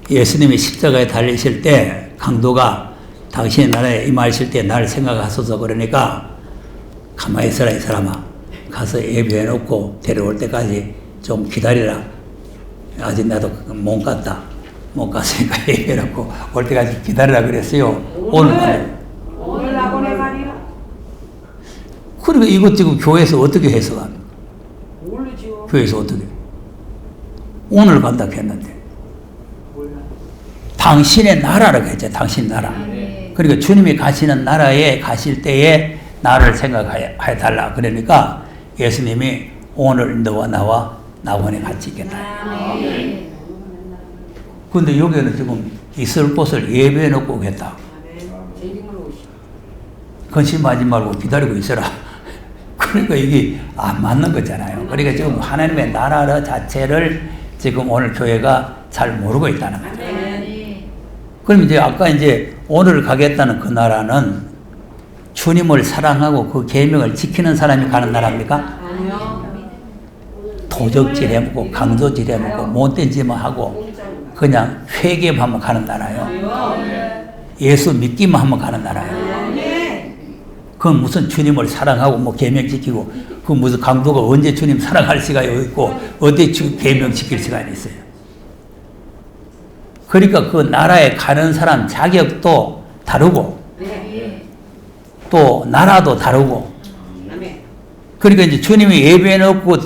예수님이 십자가에 달리실 때 강도가 당신의 나라에 임하실 때 나를 생각하소서 그러니까 가만히 있어라 이 사람아. 가서 예배해 놓고 데려올 때까지 좀 기다리라. 아직 나도 못 갔다. 못 갔으니까 예배해 놓고 올 때까지 기다리라 그랬어요. 오늘 학원에 가리라. 그러니까 이것 지금 교회에서 어떻게 해석합니까? 모르죠. 교회에서 어떻게? 오늘 간다고 했는데 당신의 나라라고 했죠. 당신 나라. 그러니까 주님이 가시는 나라에 가실 때에 나를 생각해 달라. 그러니까 예수님이 오늘 너와 나와 낙원에 같이 있겠다. 그런데 여기는 지금 있을 곳을 예배해 놓고 오겠다. 근심하지 말고 기다리고 있어라. 그러니까 이게 안 맞는 거잖아요. 그러니까 지금 하나님의 나라 자체를 지금 오늘 교회가 잘 모르고 있다는 거죠. 그럼 이제 아까 이제 오늘 가겠다는 그 나라는 주님을 사랑하고 그 계명을 지키는 사람이 가는 나라입니까? 도적질 해먹고 강도질 해먹고 못된 짓만 하고 그냥 회개만 가는 나라예요. 예수 믿기만 하면 가는 나라예요. 그건 무슨 주님을 사랑하고 뭐 계명 지키고 그 무슨 강도가 언제 주님 사랑할 시간이 있고 어디 계명 지킬 시간이 있어요. 그러니까 그 나라에 가는 사람 자격도 다르고 또 나라도 다르고 그러니까 이제 주님이 예배해 놓고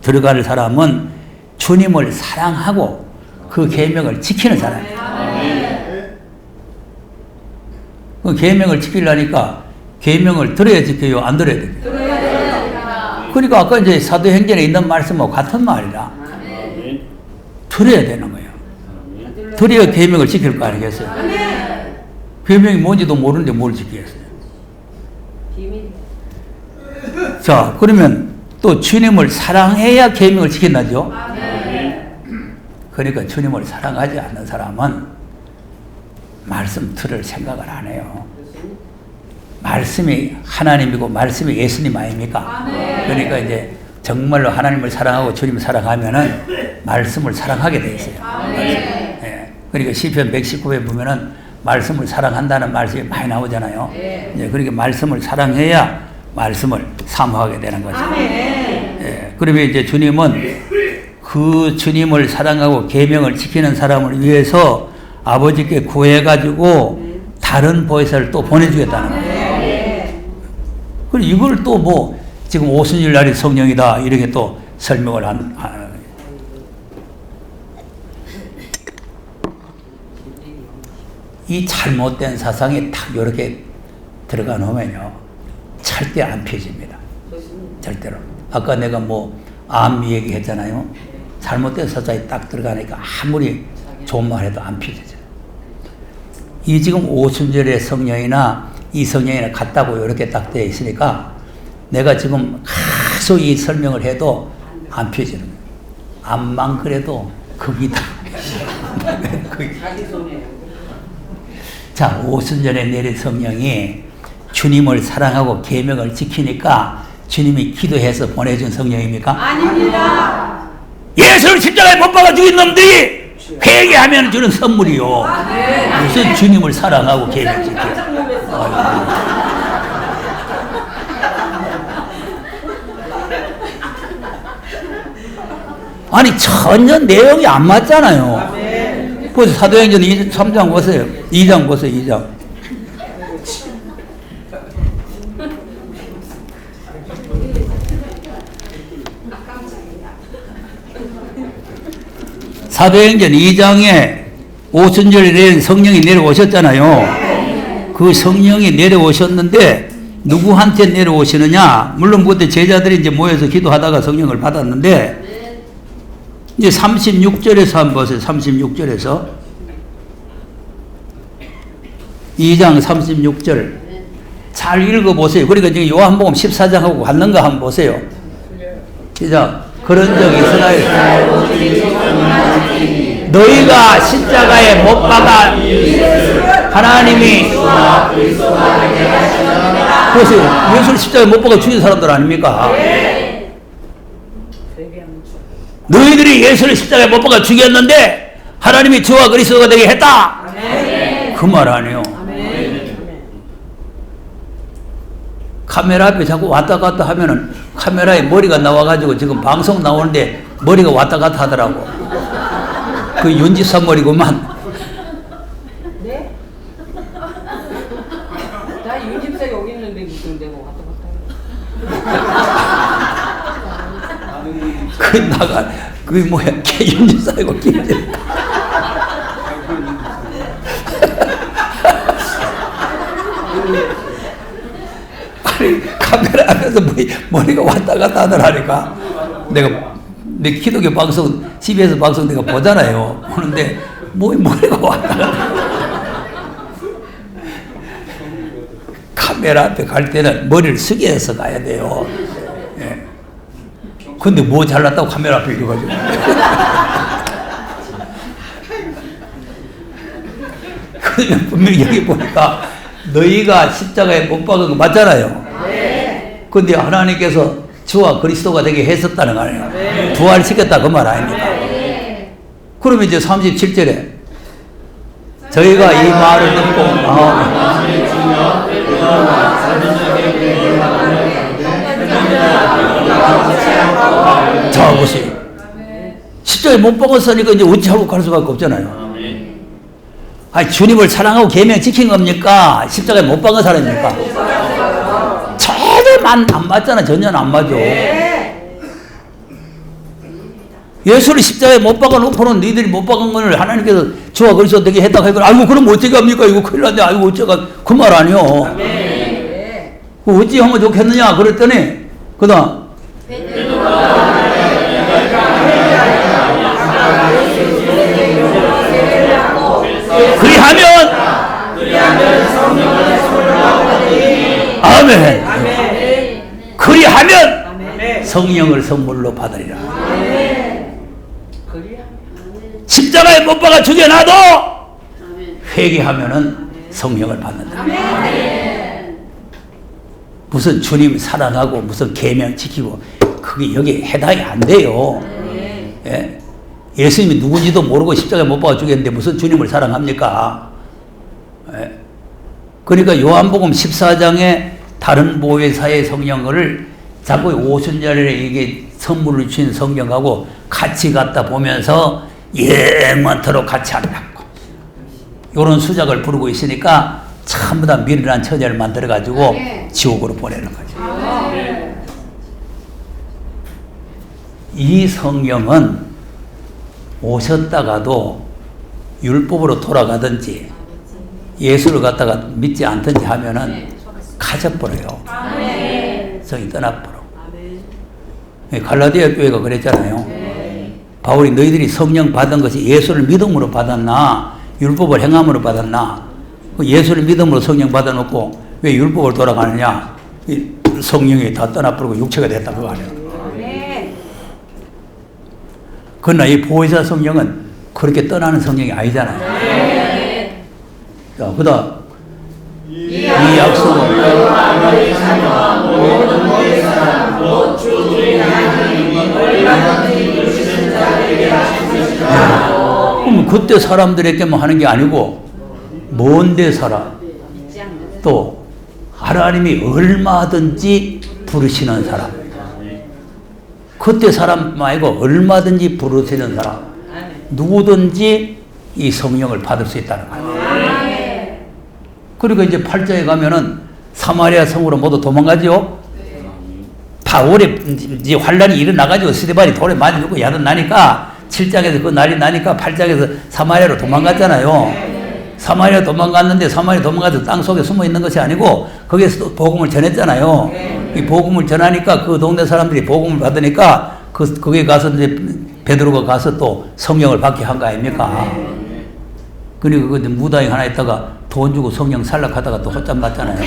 들어갈 사람은 주님을 사랑하고 그 계명을 지키는 사람이에요. 그 계명을 지키려니까 계명을 들어야 지켜요, 안 들어야 돼요? 그러니까 아까 이제 사도행전에 있는 말씀하고 같은 말이라 들어야 되는 거예요. 들어야 계명을 지킬 거 아니겠어요? 계명이 뭔지도 모르는데 뭘 지키겠어요? 자, 그러면 또 주님을 사랑해야 계명을 지킨다죠? 그러니까 주님을 사랑하지 않는 사람은 말씀 들을 생각을 안 해요. 말씀이 하나님이고 말씀이 예수님 아닙니까? 그러니까 이제 정말로 하나님을 사랑하고 주님을 사랑하면은 말씀을 사랑하게 돼 있어요. 예. 그러니까 시편 119에 보면은 말씀을 사랑한다는 말씀이 많이 나오잖아요. 예. 그러니까 말씀을 사랑해야 말씀을 사모하게 되는 거죠. 예. 그러면 이제 주님은 그 주님을 사랑하고 계명을 지키는 사람을 위해서 아버지께 구해가지고 다른 보혜사를 또 보내주겠다는 거예요. 그리고 이걸 또 뭐 지금 오순절 날이 성령이다 이렇게 또 설명을 하는 거예요. 이 잘못된 사상이 딱 이렇게 들어가 놓으면요 절대 안 펴집니다. 절대로. 아까 내가 뭐 암 얘기했잖아요. 잘못된 사상이 딱 들어가니까 아무리 좋은 말 해도 안 펴지죠. 이 지금 오순절의 성령이나 이 성령이나 같다고 이렇게 딱 되어 있으니까 내가 지금 계속 이 설명을 해도 안 펴지는 거예요. 암만 그래도 거기다. 자, 오순절에 내린 성령이 주님을 사랑하고 계명을 지키니까 주님이 기도해서 보내준 성령입니까? 아닙니다. 예수를 십자가에 못 박아 죽인 놈들이 회개하면 주는 선물이요. 무슨 주님을 사랑하고 계획지켜. 아니 전혀 내용이 안 맞잖아요. 그래서 사도행전 3장 보세요. 2장 보세요. 2장. 사도행전 2장에 오순절에 성령이 내려오셨잖아요. 그 성령이 내려오셨는데 누구한테 내려오시느냐? 물론 그때 제자들이 이제 모여서 기도하다가 성령을 받았는데 이제 36절에서 한번 보세요. 36절에서 2장 36절 잘 읽어보세요. 그러니까 지금 요한복음 14장하고 같는가 한번 보세요. 시작. 그런 적 이스라엘 너희가 십자가에 못 박아 하나님이 보세요. 예수를 십자가에 못 박아 죽인 사람들 아닙니까? 너희들이 예수를 십자가에 못 박아 죽였는데 하나님이 주와 그리스도가 되게 했다. 그 말 아니에요. 카메라 앞에 자꾸 왔다 갔다 하면은 카메라에 머리가 나와가지고 지금 방송 나오는데 머리가 왔다 갔다 하더라고. 그 윤지사 머리구만. 네? 나 윤집사 여기 있는데 무슨 데고 왔다 갔다 그 나가 그 뭐야 윤지사이고 김재. 카메라 앞에서 머리가 왔다 갔다 하더라니까. 내 기독교 방송, CBS 방송 내가 보잖아요. 보는데, 머리가 왔다 갔다. 카메라 앞에 갈 때는 머리를 숙여서 가야 돼요. 예. 근데 뭐 잘났다고 카메라 앞에 이래가지고. 그러면 분명히 여기 보니까 너희가 십자가에 못 박은 거 맞잖아요. 근데 하나님께서 주와 그리스도가 되게 했었다는 거 아니에요. 부활시켰다 그 말 아닙니까? 그러면 이제 37절에 저희가 이 말을 듣고 자 보세요. 십자가에 못 박았으니까 이제 어찌하고 갈 수밖에 없잖아요. 아니 주님을 사랑하고 계명 지킨 겁니까? 십자가에 못 박은 사람입니까? 전혀 안 맞잖아. 전혀 안 맞아. 예수를 십자가에 못 박아 놓고는 너희들이 못 박은 것을 하나님께서 주와 그리스도 되게 했다고 해서 아이고 그럼 어떻게 합니까? 이거 큰일 났네. 아이고 어쩌가 그 말 아니요. 그 어찌 하면 좋겠느냐 그랬더니 그다음 그리하면 아멘. 그리하면 성령을 선물로 받으리라. 십자가에 못 박아 죽여놔도 회개하면은 성령을 받는다. 무슨 주님 사랑하고 무슨 계명 지키고 그게 여기 해당이 안 돼요. 예? 예수님이 누군지도 모르고 십자가에 못 박아 죽였는데 무슨 주님을 사랑합니까? 예? 그러니까 요한복음 14장에 다른 보혜사의 성령을 자꾸 오순절에 이게 선물을 주신 성령하고 같이 갖다 보면서 영원토록 같이 한다고 이런 수작을 부르고 있으니까 전부 다 미련한 처녀를 만들어가지고 지옥으로 보내는 거죠. 이 성령은 오셨다가도 율법으로 돌아가든지 예수를 갖다가 믿지 않든지 하면은 가져버려요. 성이 떠나버려. 갈라디아 교회가 그랬잖아요. 바울이 너희들이 성령 받은 것이 예수를 믿음으로 받았나 율법을 행함으로 받았나? 예수를 믿음으로 성령 받아놓고 왜 율법을 돌아가느냐? 성령이 다 떠나버리고 육체가 됐다 그거 아니에요. 그러나 이 보혜사 성령은 그렇게 떠나는 성령이 아니잖아요. 자, 그 다음 이 약속은 그때 사람들에게만 하는 게 아니고 먼데 살아 또 하나님이 얼마든지 부르시는 사람, 그때 사람 말고 얼마든지 부르시는 사람, 누구든지 이 성령을 받을 수 있다는 거예요. 그리고 이제 8장에 가면은 사마리아 성으로 모두 도망가죠. 바울의 이제 환란이 일어나가지고 스데반이 돌에 맞아 죽고 야단 나니까 7장에서 그 날이 나니까 8장에서 사마리아로 도망갔잖아요. 사마리아 도망갔는데 사마리아 도망가서 땅 속에 숨어 있는 것이 아니고 거기에서 또 복음을 전했잖아요. 이 복음을 전하니까 그 동네 사람들이 복음을 받으니까 거기에 가서 이제 베드로가 가서 또 성령을 받게 한 거 아닙니까? 그리고 그 무당이 하나 있다가 돈 주고 성령 살락하다가 또 헛잠 났잖아요.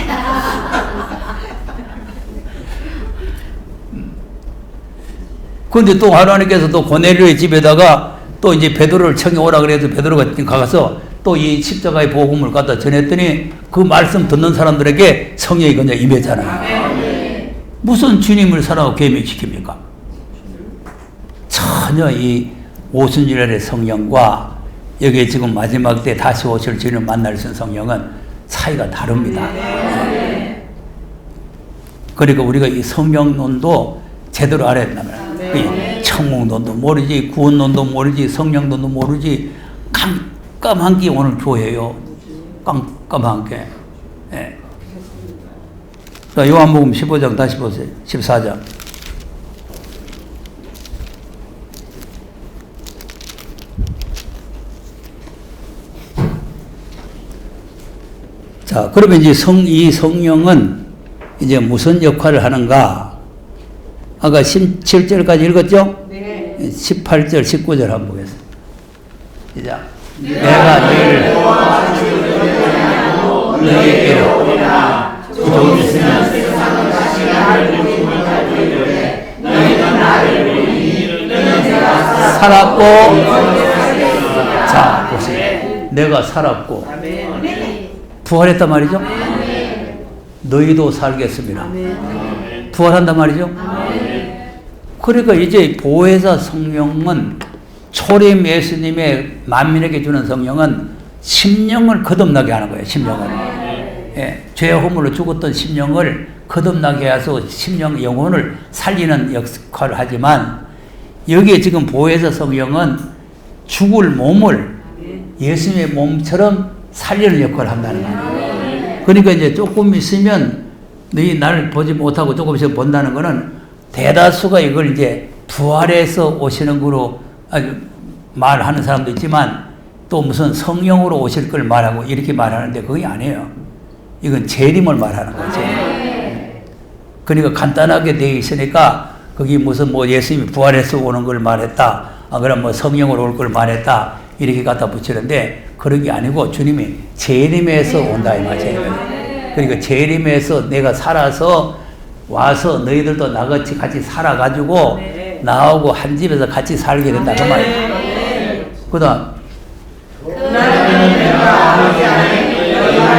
그런데 또 하나님께서 또 고넬료의 집에다가 또 이제 베드로를 청해 오라 그래서 베드로가 가서 또 이 십자가의 복음을 갖다 전했더니 그 말씀 듣는 사람들에게 성령이 그냥 임했잖아요. 무슨 주님을 사랑하고 계명시킵니까? 전혀 이 오순절의 성령과 여기 지금 마지막 때 다시 오실 주님을 만날 수 있는 성령은 차이가 다릅니다. 그러니까 우리가 이 성령론도 제대로 알아야 된다면 천국론도 모르지, 구원론도 모르지, 성령론도 모르지, 깜깜한 게 오늘 교회예요. 깜깜한 게. 예. 자, 요한복음 15장 다시 보세요. 14장. 자, 그러면 이제 이 성령은 이제 무슨 역할을 하는가? 아까 17절까지 읽었죠? 네. 18절, 19절 한번 보겠습니다. 시작. 내가 너희를 너희에게로 좀 있으면 세상을 다시 나를 보기를 할 터이되 너희는 나를 보니 너희는 내가 살았고 자, 보세요. 내가 살았고 부활했단 말이죠? 너희도 살겠습니다. 부활한단 말이죠? 그러니까 이제 보혜사 성령은 초림 예수님의 만민에게 주는 성령은 심령을 거듭나게 하는 거예요. 심령을. 예, 죄 허물로 죽었던 심령을 거듭나게 해서 심령 영혼을 살리는 역할을 하지만 여기에 지금 보혜사 성령은 죽을 몸을 예수님의 몸처럼 살리는 역할을 한다는 거예요. 그러니까 이제 조금 있으면 너희 나를 보지 못하고 조금 있으면 본다는 거는 대다수가 이걸 이제 부활해서 오시는 거로 아주 말하는 사람도 있지만 또 무슨 성령으로 오실 걸 말하고 이렇게 말하는데 그게 아니에요. 이건 재림을 말하는 거죠. 그러니까 간단하게 되어 있으니까 거기 무슨 뭐 예수님이 부활해서 오는 걸 말했다. 그럼 뭐 성령으로 올 걸 말했다. 이렇게 갖다 붙이는데 그런 게 아니고 주님이 재림에서 온다 이 말이에요. 그러니까 재림에서 내가 살아서 와서 너희들도 나같이 같이 살아가지고 나하고 한 집에서 같이 살게 된다 그 말이에요. 그 다음 그날은 내가 아버지 안에 너희가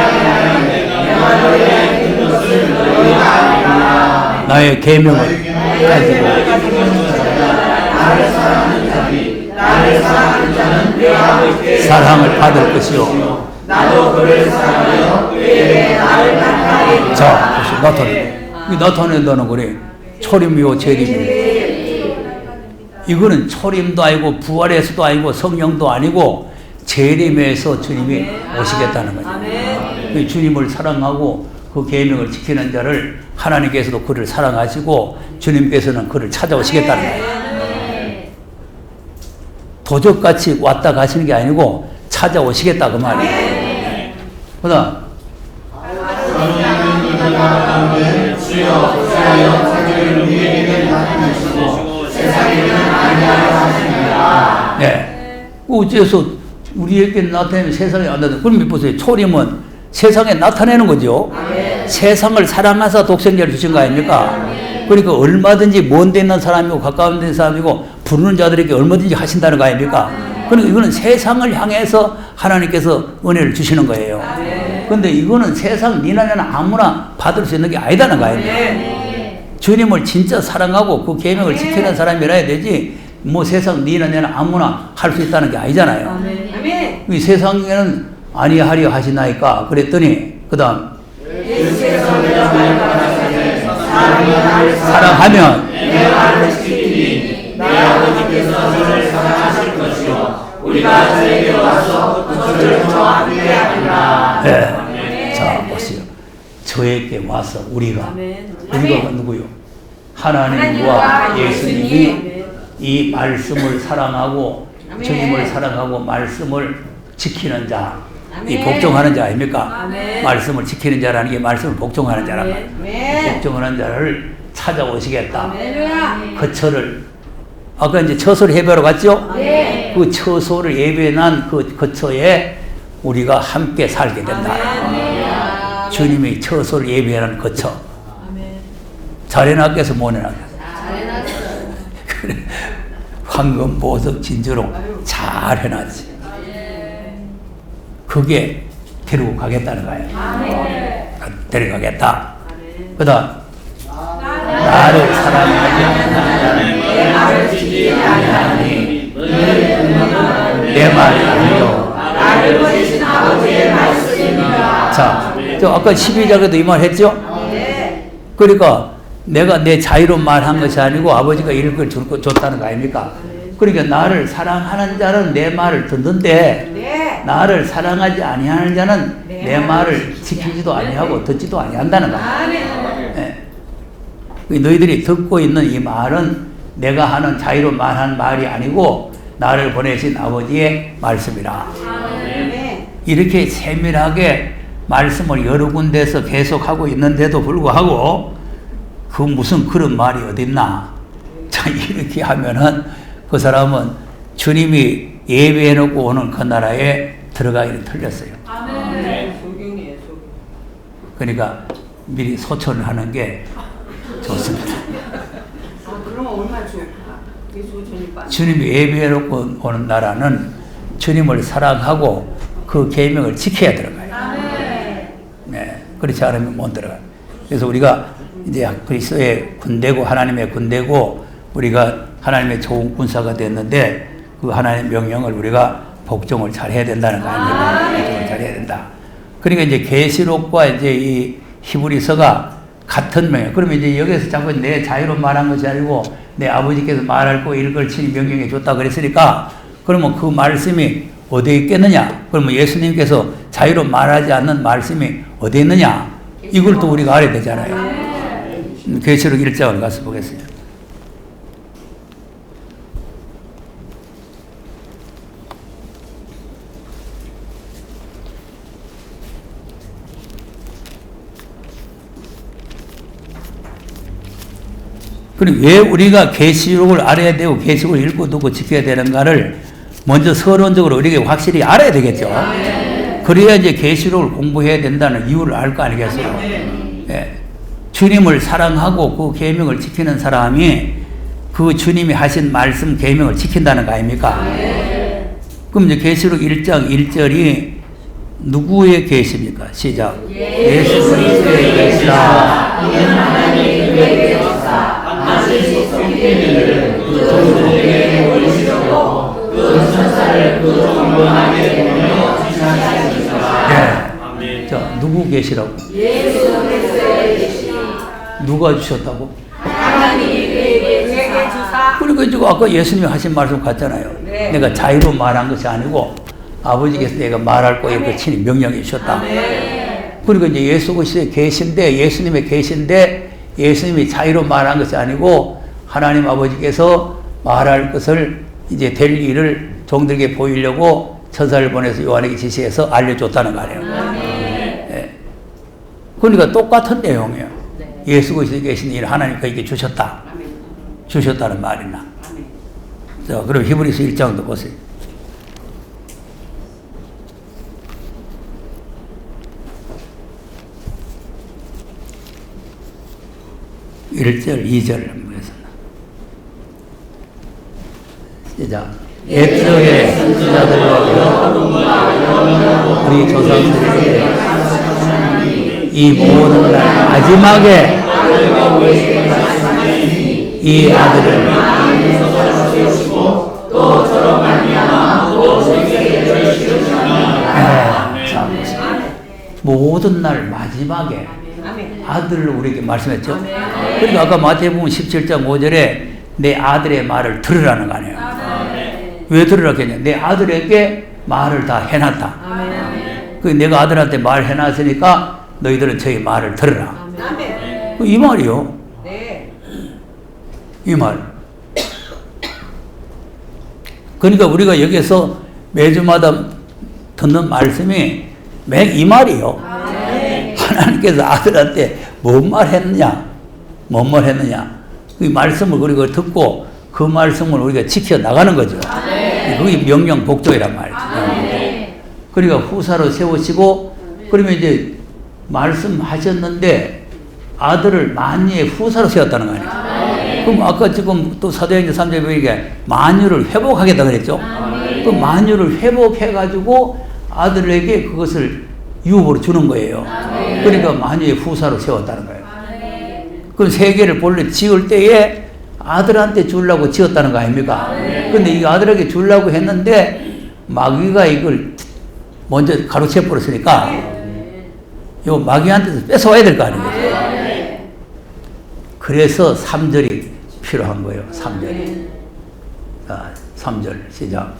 내가 너희에게 준 것을 너희가 알리라. 나의 계명을 가지고 나를 사랑하는 자들이 나를 사랑하는 자는 내 아버지께 사랑을 받을 것이요. 나도 그를 사랑하여 그에게 나를 나타내리라. 자, 나타내. 나타낸다는 거래. 초림이요, 재림이요. 이거는 초림도 아니고 부활에서도 아니고 성령도 아니고 재림에서 주님이 오시겠다는 거죠. 주님을 사랑하고 그 계명을 지키는 자를 하나님께서도 그를 사랑하시고 주님께서는 그를 찾아오시겠다는 거예요. 도적같이 왔다 가시는 게 아니고 찾아오시겠다 그 말이에요. 그다음 주여 주여 자기를 우리에게 나타내시고 세상에는 아니하려 하십니다. 네. 어째서 우리에게 나타내면 세상에 안 나타내? 그럼 보세요. 초림은 세상에 나타내는 거죠. 세상을 사랑하사 독생자를 주신 거 아닙니까? 그러니까 얼마든지 먼 데 있는 사람이고 가까운 데 있는 사람이고 부르는 자들에게 얼마든지 하신다는 거 아닙니까? 그러니까 이거는 세상을 향해서 하나님께서 은혜를 주시는 거예요. 그런데 이거는 세상 니나는 아무나 받을 수 있는 게 아니다는 거 아닙니까? 주님을 진짜 사랑하고 그 계명을 지키는 사람이라 해야 되지 뭐 세상 니나 내나 아무나 할 수 있다는 게 아니잖아요. 이 세상에는 아니하려 하시나이까 그랬더니 그 다음 예수께서 내가 말씀하시되 사람이 나를 사랑하면 내 말을 지키니 내 아버지께서 저를 사랑하실 것이요 우리가 저에게 와서 그것을 저와 함께 하리라. 네. 자 보세요. 저에게 와서 우리가 누구요? 하나님과 예수님이 이 말씀을 사랑하고 주님을 사랑하고 말씀을 지키는 자, 이 복종하는 자 아닙니까? 말씀을 지키는 자라는 게 말씀을 복종하는 자란 말이에요. 복종하는 자를 찾아오시겠다. 거처를 아까 이제 처소를 예배하러 갔죠? 그 처소를 예배한 그 거처에 우리가 함께 살게 된다. 주님이 처소를 예배하는 거처. 잘 해놨겠어, 못 해놨겠어? 그래, 황금, 보석, 진주로 잘 해놨지. 그게 데리고 가겠다는 거예요. 데려가겠다. 그 다음, 나를 사랑하지 않는 내 말을 지키지 아니하니 내 말이 아니요 나를 보내신 아버지의 말씀입니다. 자, 저 아까 12장에도 이 말 했죠? 그러니까 내가 내 자유로 말한 것이 아니고 아버지가 이럴 걸 줬다는 거 아닙니까? 그러니까 나를 사랑하는 자는 내 말을 듣는데 나를 사랑하지 아니하는 자는 내 말을 지키지도 아니하고 듣지도 아니한다는 거야. 네. 너희들이 듣고 있는 이 말은 내가 하는 자유로 말한 말이 아니고 나를 보내신 아버지의 말씀이라. 이렇게 세밀하게 말씀을 여러 군데서 계속하고 있는데도 불구하고 그 무슨 그런 말이 어딨나. 자, 이렇게 하면은 그 사람은 주님이 예배해놓고 오는 그 나라에 들어가기는 틀렸어요. 소경이에요, 소경. 그러니까 미리 소천을 하는 게 좋습니다. 그럼 얼마나 좋을까? 소천이 빠져. 주님이 예배해놓고 오는 나라는 주님을 사랑하고 그 계명을 지켜야 들어가요. 네, 그렇지 않으면 못 들어가요. 그래서 우리가 이제 그리스도의 군대고 하나님의 군대고 우리가 하나님의 좋은 군사가 됐는데 그 하나님의 명령을 우리가 복종을 잘 해야 된다는 거 아닙니까? 복종을 잘 해야 된다. 그러니까 이제 계시록과 이제 이 히브리서가 같은 명령. 그러면 이제 여기서 자꾸 내 자유로 말한 것이 아니고 내 아버지께서 말할 거 이걸 친히 명령해 줬다 그랬으니까 그러면 그 말씀이 어디에 있겠느냐? 그러면 예수님께서 자유로 말하지 않는 말씀이 어디에 있느냐? 이걸 또 우리가 알아야 되잖아요. 계시록 1장을 가서 보겠습니다. 그리고 왜 우리가 계시록을 알아야 되고 계시록을 읽고 듣고 지켜야 되는가를 먼저 서론적으로 우리가 확실히 알아야 되겠죠. 그래야 이제 계시록을 공부해야 된다는 이유를 알 거 아니겠어요. 예. 주님을 사랑하고 그 계명을 지키는 사람이 그 주님이 하신 말씀 계명을 지킨다는 거 아닙니까? 그럼 이제 계시록 1장 1절이 누구의 계시입니까? 시작. 예수 그리스도의 계시라. 이는 하나님이 그에게 주사 반드시 속히는 그 종족에게 보이시고 그 천사를 그 종으로 하게 되며 지시하시니라. 네. 자, 누구 계시라고? 예수 그리스도의 계시. 누가 주셨다고? 하나님이 그에게 주사. 그리고 지금 아까 예수님이 하신 말씀 같잖아요. 내가 자유로 말한 것이 아니고 아버지께서 내가 말할 거에 그 친히 명령해 주셨다. 그리고 이제 예수 그리스도의 계신데 예수님의 계신데 예수님이 자유로 말한 것이 아니고 하나님 아버지께서 말할 것을 이제 될 일을 종들에게 보이려고 천사를 보내서 요한에게 지시해서 알려줬다는 거 아니에요. 예. 그러니까 똑같은 내용이에요. 예수 그리스도에 계신 일 하나님 그에게 주셨다. 주셨다는 말이나. 자, 그럼 히브리서 1장도 보세요. 1절, 2절을 한번 보겠습니다. 시작. 옛적의 선지자들과 우리 조상들에게 이 모든 날 마지막에 이 아들을 또 저로 말미암아 또 세계를 지으시라. 모든 날 마지막에 아멘. 아들로 우리에게 말씀했죠. 그러니까 아까 마태복음 17장 5절에 내 아들의 말을 들으라는 거 아니에요. 왜 들으라고 했냐? 내 아들에게 말을 다 해놨다. 그 내가 아들한테 말해놨으니까 너희들은 저희 말을 들으라. 아멘. 이 말이요. 네. 이 말. 그러니까 우리가 여기서 매주마다 듣는 말씀이 맨 이 말이요. 하나님께서 아들한테 뭔 말 했느냐? 뭔 말 했느냐? 그 말씀을 우리가 듣고 그 말씀을 우리가 지켜 나가는 거죠. 그게 명령 복종이란 말이죠. 그러니까 후사로 세우시고 그러면 이제 말씀하셨는데 아들을 만유의 후사로 세웠다는 거 아니에요. 그럼 아까 지금 또 사도행전 3장 보니까 만유를 회복하겠다 그랬죠. 그 만유를 회복해가지고 아들에게 그것을 유업으로 주는 거예요. 그러니까 만유의 후사로 세웠다는 거예요. 그럼 세계를 본래 지을 때에 아들한테 주려고 지었다는 거 아닙니까? 근데 이 아들에게 주려고 했는데 마귀가 이걸 먼저 가로채 버렸으니까 요 마귀한테서 뺏어와야 될 거 아니에요. 그래서 3절이 필요한 거예요. 3절이. 자, 3절 시작.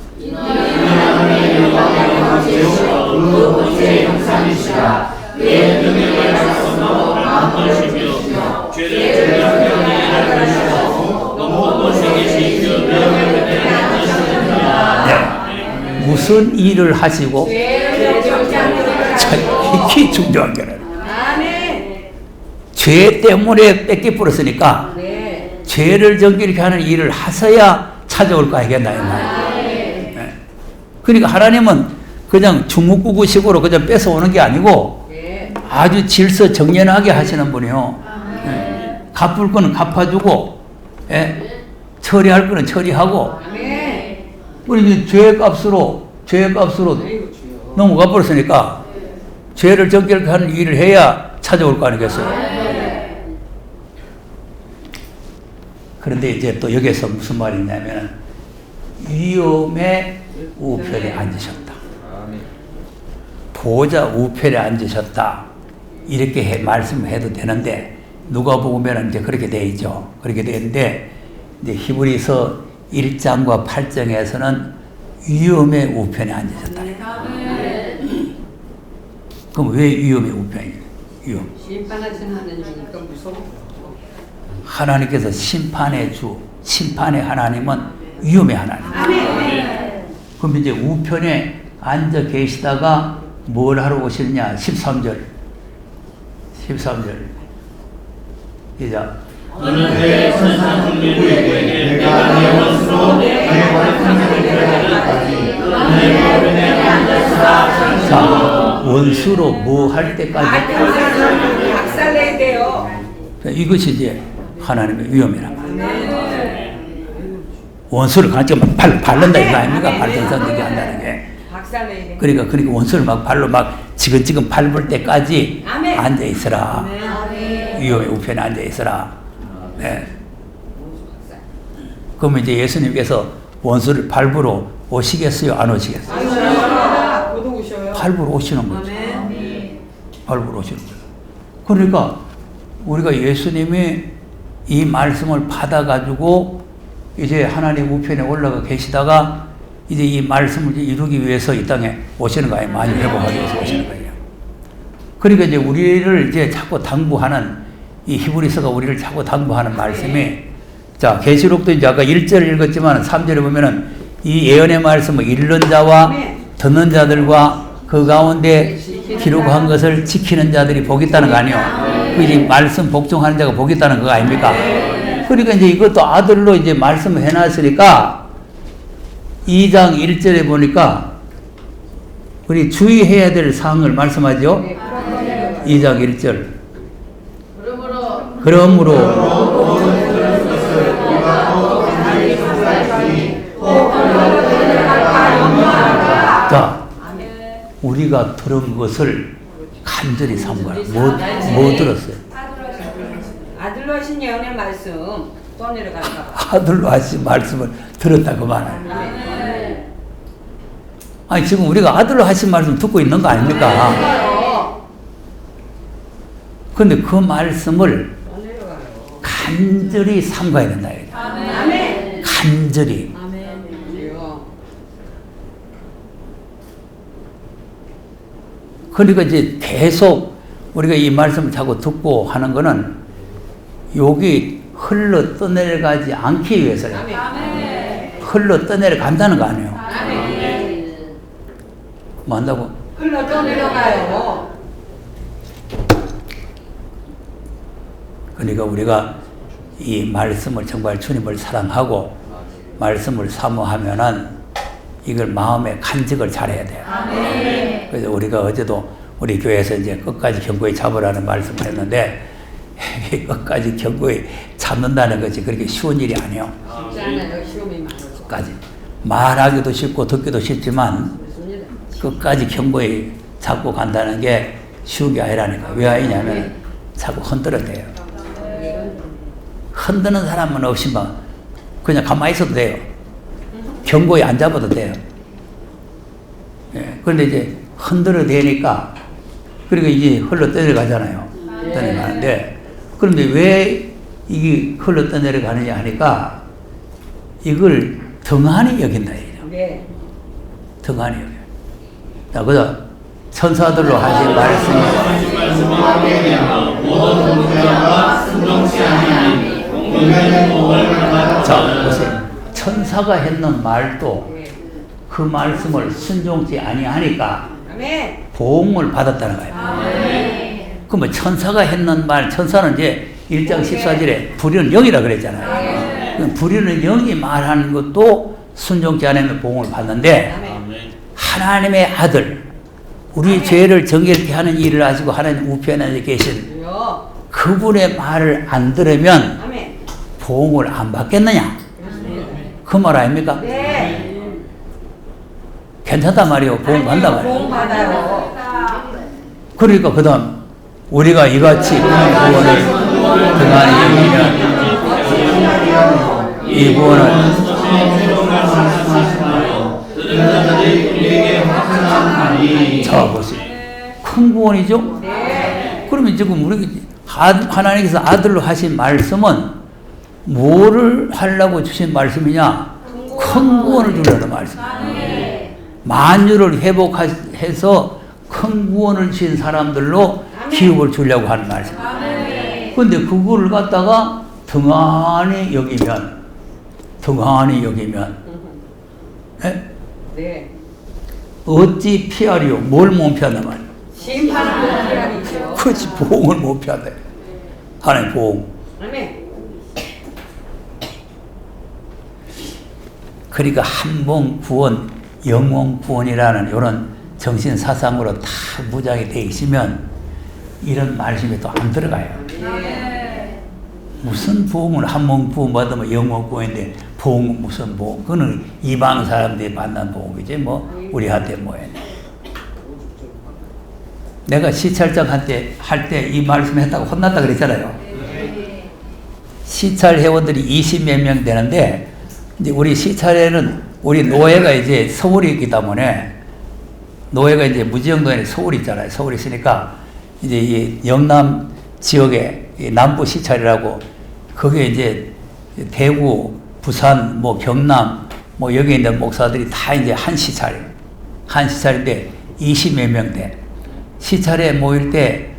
네. 무슨 일을 하시고 특히 중요한 게는 죄 때문에 뺏겨버렸으니까 죄를 정결케 하는 일을 하셔야 찾아올 거 알겠나 이 말이에요. 네. 그러니까 하나님은 그냥 중국구구식으로 그냥 뺏어오는 게 아니고 아주 질서 정연하게 하시는 분이요. 네. 갚을 거는 갚아주고, 예? 처리할 거는 처리하고. 우리 이제 죄값으로 넘어가 버렸으니까 죄를 정결케 하는 일을 해야 찾아올 거 아니겠어요? 그런데 이제 또 여기서 무슨 말이 있냐면 위엄의 우편에 앉으셨다. 보좌 우편에 앉으셨다. 이렇게 말씀해도 되는데 누가 보면 이제 그렇게 돼 있죠. 그렇게 되는데 이제 히브리서 1장과 8장에서는 위엄의 우편에 앉으셨다. 그럼 왜 위엄의 우편이에요? 위엄. 심판하시는 하나님이니까 무서워. 하나님께서 심판의 주, 심판의 하나님은 위엄의 하나님. 그럼 이제 우편에 앉아 계시다가 뭘 하러 오시느냐? 13절. 시작. 너는 내 천상 군대에게 내가 내 원수로 내 말씀을 들어가기까지 내 우편에 앉아서 자, 원수로 뭐 할 때까지? 박살내야 돼요. 이것이 이제 하나님의 위엄이란 말이에요. 원수를 같이 바른다 이거 아닙니까? 발전선 얘기 한다는 게. 박살내야 돼. 그러니까 원수를 막 발로 막 지근지근 밟을 때까지 아멘. 앉아 있으라. 아멘. 위엄의 우편에 앉아 있으라. 네. 그러면 이제 예수님께서 원수를 밟으러 오시겠어요? 안 오시겠어요? 곧 오셔요. 밟으러 오시는 거죠. 아멘. 밟으러 오시는 거죠. 그러니까 우리가 예수님이 이 말씀을 받아가지고 이제 하나님 우편에 올라가 계시다가 이제 이 말씀을 이루기 위해서 이 땅에 오시는 거예요. 많이 회복하기 위해서 오시는 거예요. 그러니까 이제 우리를 이제 자꾸 당부하는 이 히브리서가 우리를 자꾸 당부하는 말씀이 자, 계시록도 이제 아까 1절을 읽었지만 3절에 보면은 이 예언의 말씀을 읽는 자와 듣는 자들과 그 가운데 기록한 것을 지키는 자들이 복이 있다는 거 아니에요. 그 이제 말씀 복종하는 자가 복이 있다는 거 아닙니까? 그러니까 이제 이것도 아들로 이제 말씀을 해놨으니까 2장 1절에 보니까 우리 주의해야 될 사항을 말씀하죠. 2장 1절. 그러므로 자, 우리가 들은 것을 간절히 삼가라. 뭐 들었어요? 아들로 하신 예언의 말씀 또 내려갈까. 아들로 하신 말씀을 들었다 그 말이에요. 아니 지금 우리가 아들로 하신 말씀 듣고 있는 거 아닙니까? 근데 그 말씀을 간절히 삼가야 된다. 간절히. 그러니까 이제 계속 우리가 이 말씀을 자꾸 듣고 하는 거는 여기 흘러 떠내려가지 않기 위해서요. 흘러 떠내려간다는 거 아니에요. 뭐 한다고? 흘러 떠내려가요. 그러니까 우리가 이 말씀을 정말 주님을 사랑하고 말씀을 사모하면은 이걸 마음에 간직을 잘해야 돼요. 그래서 우리가 어제도 우리 교회에서 이제 끝까지 견고히 잡으라는 말씀을 했는데 끝까지 견고히 잡는다는 것이 그렇게 쉬운 일이 아니에요. 끝까지 말하기도 쉽고 듣기도 쉽지만 끝까지 견고히 잡고 간다는 게 쉬운 게 아니라니까. 왜 아니냐면 자꾸 흔들어대요. 흔드는 사람은 없이 막 그냥 가만히 있어도 돼요. 견고히 안 잡아도 돼요. 예, 그런데 이제 흔들어 대니까 그리고 이제 흘러 떠내려가잖아요. 떠내려가는데 그런데 왜 이게 흘러 떠내려가느냐 하니까 이걸 등한히 여긴다. 네. 등한히 여겨. 자, 그래서 천사들로 하신 말씀이 자, 보세요. 천사가 했는 말도 그 말씀을 순종치 아니하니까 보응을 받았다는 거예요. 그러면 천사가 했는 말, 천사는 이제 1장 14절에 불의는 영이라 그랬잖아요. 불의는 영이 말하는 것도 순종치 않으면 보응을 받는데 하나님의 아들, 우리 죄를 정결케 하는 일을 하시고 하나님 우편에 계신 그분의 말을 안 들으면 보응을 안 받겠느냐? 그 말 아닙니까? 네. 괜찮단 말이에요. 보응 받는다 말이에요. 보험 받아요. 그러니까 그 다음 우리가 이같이 구원을 등한히 여기면 이 구원은 자 보세요. 큰 구원이죠? 그러면 지금 우리 하나님께서 아들로 하신 말씀은 뭐를 하려고 주신 말씀이냐? 큰 구원을 주려는 말씀이에요. 만유를 회복해서 큰 구원을 주신 사람들로 기업을 주려고 하는 말씀이에요. 그런데 그거를 갖다가 등한히 여기면 네? 네. 어찌 피하리요? 뭘 못 피한단 말이에요? 심판을 피하리죠. 그렇지, 보응을 못 피한다. 하나님 보응. 그러니까 한 번 구원, 영원 구원이라는 이런 정신 사상으로 다 무장이 되어 있으면 이런 말씀이 또 안 들어가요. 무슨 보응을 한 번 구원 받으면 영원 구원인데 보응은 무슨 보응? 그거는 이방 사람들이 만난 보응이지 뭐 우리한테 뭐해. 내가 시찰장 할 때 이 말씀 했다고 혼났다 그랬잖아요. 시찰 회원들이 20몇 명 되는데 이제 우리 시찰에는 우리 노예가 이제 서울이 있기 때문에 노예가 이제 무지영동에 서울이 있잖아요. 서울이 있으니까 이제 이 영남 지역에 남부 시찰이라고 거기에 이제 대구, 부산, 뭐 경남, 뭐 여기 있는 목사들이 다 이제 한 시찰이에요. 한 시찰인데 20몇 명 돼. 시찰에 모일 때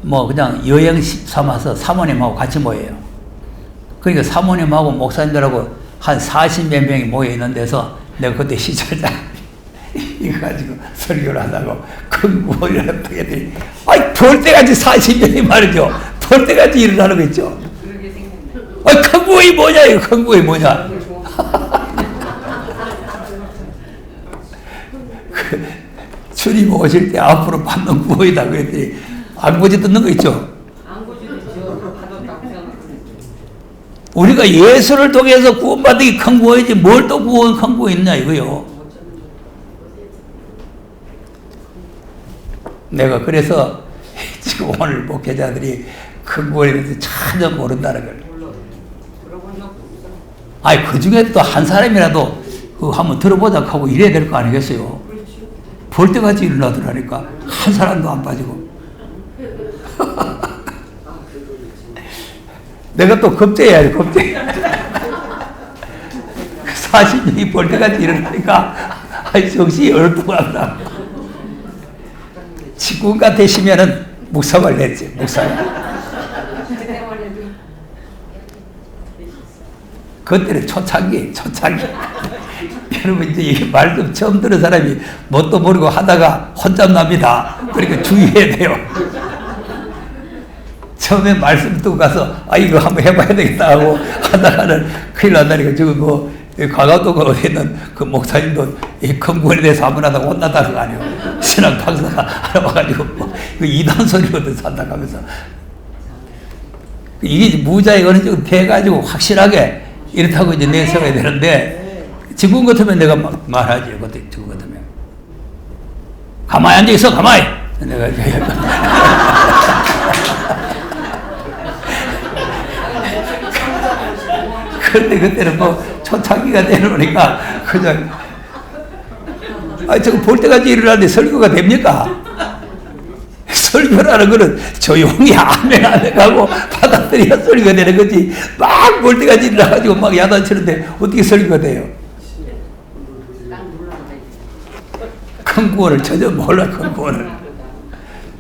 뭐 그냥 여행 삼아서 사모님하고 같이 모여요. 그러니까 사모님하고 목사님들하고 한 40몇 명이 모여 있는 데서 내가 그때 시찰장 이거 가지고 설교를 하다고 큰 구원이라는 얘기들이 아이 벌떼같이 40명이 말이죠. 벌떼같이 일을 하는 거 있죠. 아이 큰 구원이 뭐냐 이거 큰 구원이 뭐냐. 주님 오실 때 앞으로 받는 구원이다 그랬더니 안고지 듣는 거 있죠. 우리가 예수를 통해서 구원받기 큰 구원이지 뭘 또 구원 큰 구원 있냐 이거요. 내가 그래서 지금 오늘 목회자들이 큰 구원에 대해서 전혀 모른다는 걸. 아니 그 중에 또 한 사람이라도 그거 한번 들어보자 하고 이래야 될 거 아니겠어요. 볼 때같이 일어나더라니까 한 사람도 안 빠지고. 내가 또 겁제해야지, 겁제. 40년이 볼 때까지 일어나니까, 정신이 얼뚱하다. 직군가 되시면은 묵상을 냈지, 묵상. 그때는 초창기. 여러분, 이제 이 말씀 처음 들은 사람이 뭣도 모르고 하다가 혼잡 납니다. 그러니까 주의해야 돼요. 처음에 말씀 듣고 가서, 이거 한번 해봐야 되겠다 하고 하다가는 큰일 난다니까. 지금 과거도 어디 있는 그 목사님도 이 건국에 대해서 한번 하다가 혼났다는 거 아니에요. 신학 박사가 하나 와가지고, 그 이단 소리거든, 산다 하면서. 이게 무자에 어느 정도 돼가지고 확실하게 이렇다고 이제 내세워야 되는데, 지금 같으면 내가 말하지, 그때 지금 같으면. 가만히 앉아있어, 가만히! 내가 그런데 그때는 뭐 초창기가 되놓으니까 그냥 저거 볼 때까지 일어나는데 설교가 됩니까? 설교라는 거는 조용히 아멘 하고 받아들여야 설교가 되는 거지. 막 볼 때까지 일어나가지고 막 야단치는데 어떻게 설교가 돼요? 큰 구원을 전혀 몰라, 큰 구원을.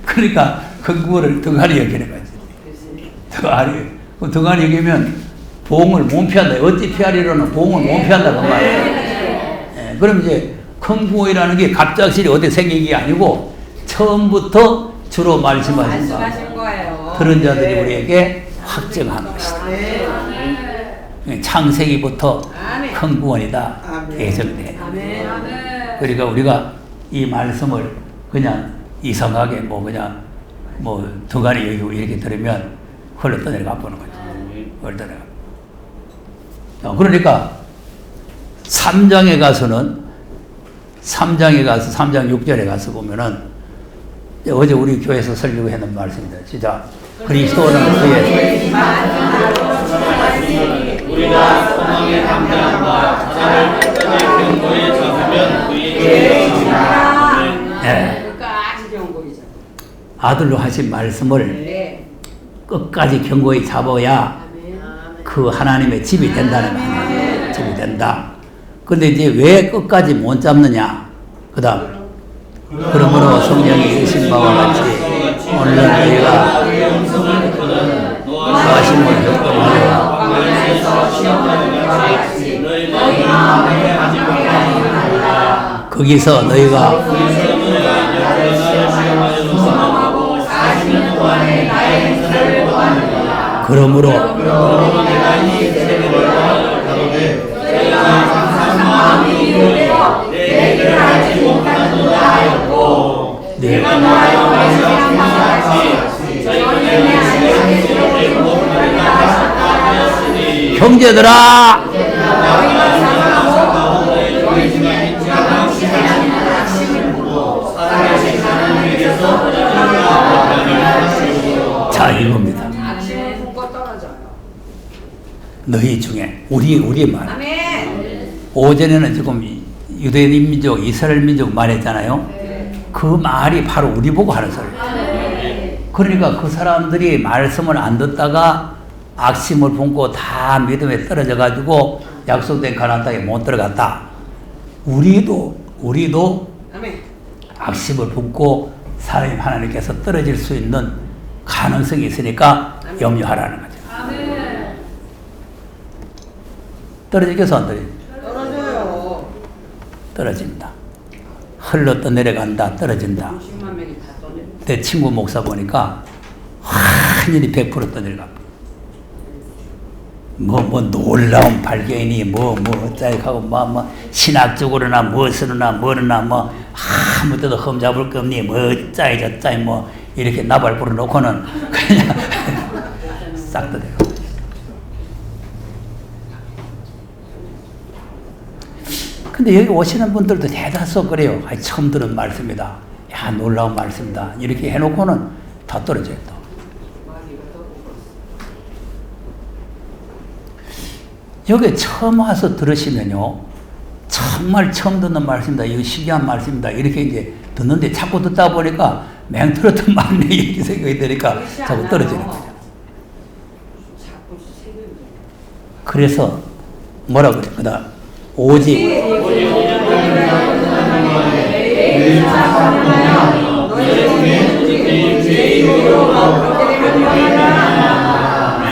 그러니까 큰 구원을 등한히 여기는 거지. 등한히 여기면 보응을 못 피한다. 어찌 피하리로는 보응을 못 피한다. 그 말이에요. 그럼 이제 큰 구원이라는 게 갑작스레 어디 생긴 게 아니고 처음부터 주로 말씀하신 거예요. 들은 자들이 우리에게 확증한 것이다. 창세기부터 큰 구원이다. 예정돼. 그러니까 우리가 이 말씀을 그냥 이상하게 그냥 두가리 여기고 이렇게 들으면 흘러 떠내려가 보는 거죠. 흘러 떠내려가. 그러니까 3장에 가서 3장 6절에 가서 보면은 어제 우리 교회에서 설교했는 말씀입니다. 시작. 그리스도는 그의 우리가 소망의 담대함과 자를 끝까지 경고에 잡으면 그의 끝까지 경고이죠. 아들로 하신 말씀을 끝까지 경고에 잡아야 그 하나님의 집이 된다는 말이에요. 집이 된다. 근데 이제 왜 끝까지 못 잡느냐? 그 다음. 그러므로 성령이 이르신 바와 같이 오늘 너희가 하심을 겪으며 거기서 너희가 그러므로 내가 너하여 말씀한 바와 같이 형제들아 자 이겁니다. 너희 중에 우리의 말. 오전에는 지금 유대인 민족, 이스라엘 민족 말했잖아요. 그 말이 바로 우리 보고 하는 소리예요. 그러니까 그 사람들이 말씀을 안 듣다가 악심을 품고 다 믿음에 떨어져 가지고 약속된 가나안 땅에 못 들어갔다. 우리도 악심을 품고 사람이 하나님께서 떨어질 수 있는 가능성이 있으니까 염려하라는 거죠. 떨어지겠어 안 떨어져? 떨어져요. 떨어진다. 흘러 떠내려간다. 떨어진다. 60만 명이 다 떠내려. 내 친구 목사 보니까 완전히 100% 떠내려가. 놀라운 발견이 어쩌고 신학적으로나 무엇으로나 아무 때도 흠잡을 거 없니 어쩌이 이렇게 나발 불어놓고는 그냥 싹 떠내려. 근데 여기 오시는 분들도 대다수 그래요. 처음 들은 말씀이다. 야, 놀라운 말씀이다. 이렇게 해놓고는 다 떨어져요, 또. 여기 처음 와서 들으시면요. 정말 처음 듣는 말씀이다. 이거 신기한 말씀이다. 이렇게 이제 듣는데 자꾸 듣다 보니까 맹 들었던 말이 이렇게 생각이 되니까 자꾸 떨어지는 거죠. 그래서 뭐라 그랬거든? 오직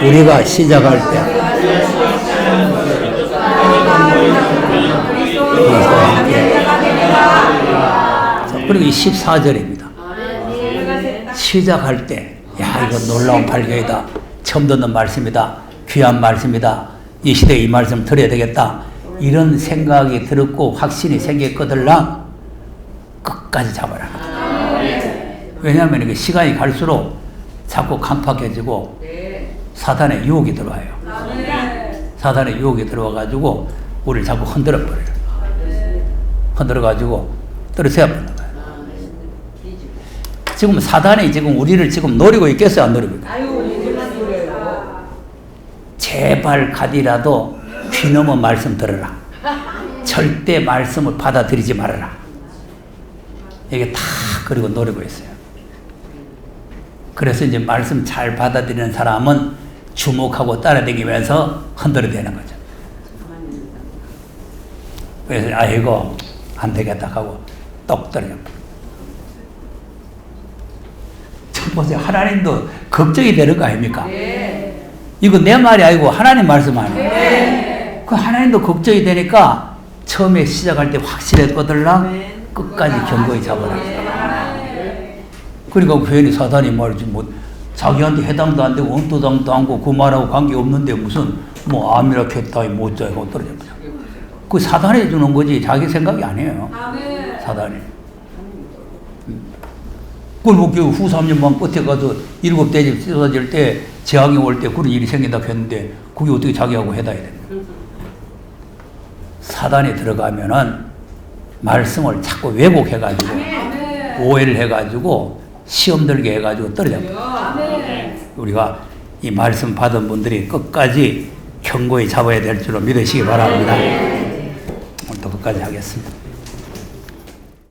우리가 시작할 때 그리고 이 14절입니다. 시작할 때, 야, 이거 놀라운 발견이다. 처음 듣는 말씀이다. 귀한 말씀이다. 이 시대에 이 말씀 들어야 되겠다. 이런 생각이 들었고 확신이 생겼거들랑 끝까지 잡아라. 왜냐하면 이게 시간이 갈수록 자꾸 강팍해지고 사단의 유혹이 들어와요. 사단의 유혹이 들어와가지고 우리를 자꾸 흔들어버려요. 흔들어가지고 떨어져야 버리는 거예요. 지금 사단이 지금 우리를 지금 노리고 있겠어요? 안 노리고 있겠어요? 제발 가디라도 귀넘어 말씀 들어라. 절대 말씀을 받아들이지 말아라. 이게 다 그리고 노리고 있어요. 그래서 이제 말씀 잘 받아들이는 사람은 주목하고 따라다니면서 흔들어대는 거죠. 그래서 아이고 안 되겠다 하고 똑 떨어져. 보세요. 하나님도 걱정이 되는 거 아닙니까? 이거 내 말이 아니고 하나님 말씀 아니에요. 그 하나님도 걱정이 되니까 처음에 시작할 때 확실했거들랑 끝까지 견고히 잡아라. 그러니까 괜히 사단이 말이지 뭐 자기한테 해당도 안 되고 엉뚱당도 않고 그 말하고 관계 없는데 무슨 뭐 암이라 했다 못자 하고 떨어져. 그 사단이 주는 거지 자기 생각이 아니에요. 사단이. 그걸 뭐 후 3년만 끝에 가서 7대집 쏟아질 때 재앙이 올 때 그런 일이 생긴다 했는데 그게 어떻게 자기하고 해당이 됩니까? 사단이 들어가면은 말씀을 자꾸 왜곡해가지고 오해를 해가지고 시험 들게 해가지고 떨어져요. 우리가 이 말씀 받은 분들이 끝까지 견고히 잡아야 될 줄로 믿으시기 바랍니다. 오늘도 끝까지 하겠습니다.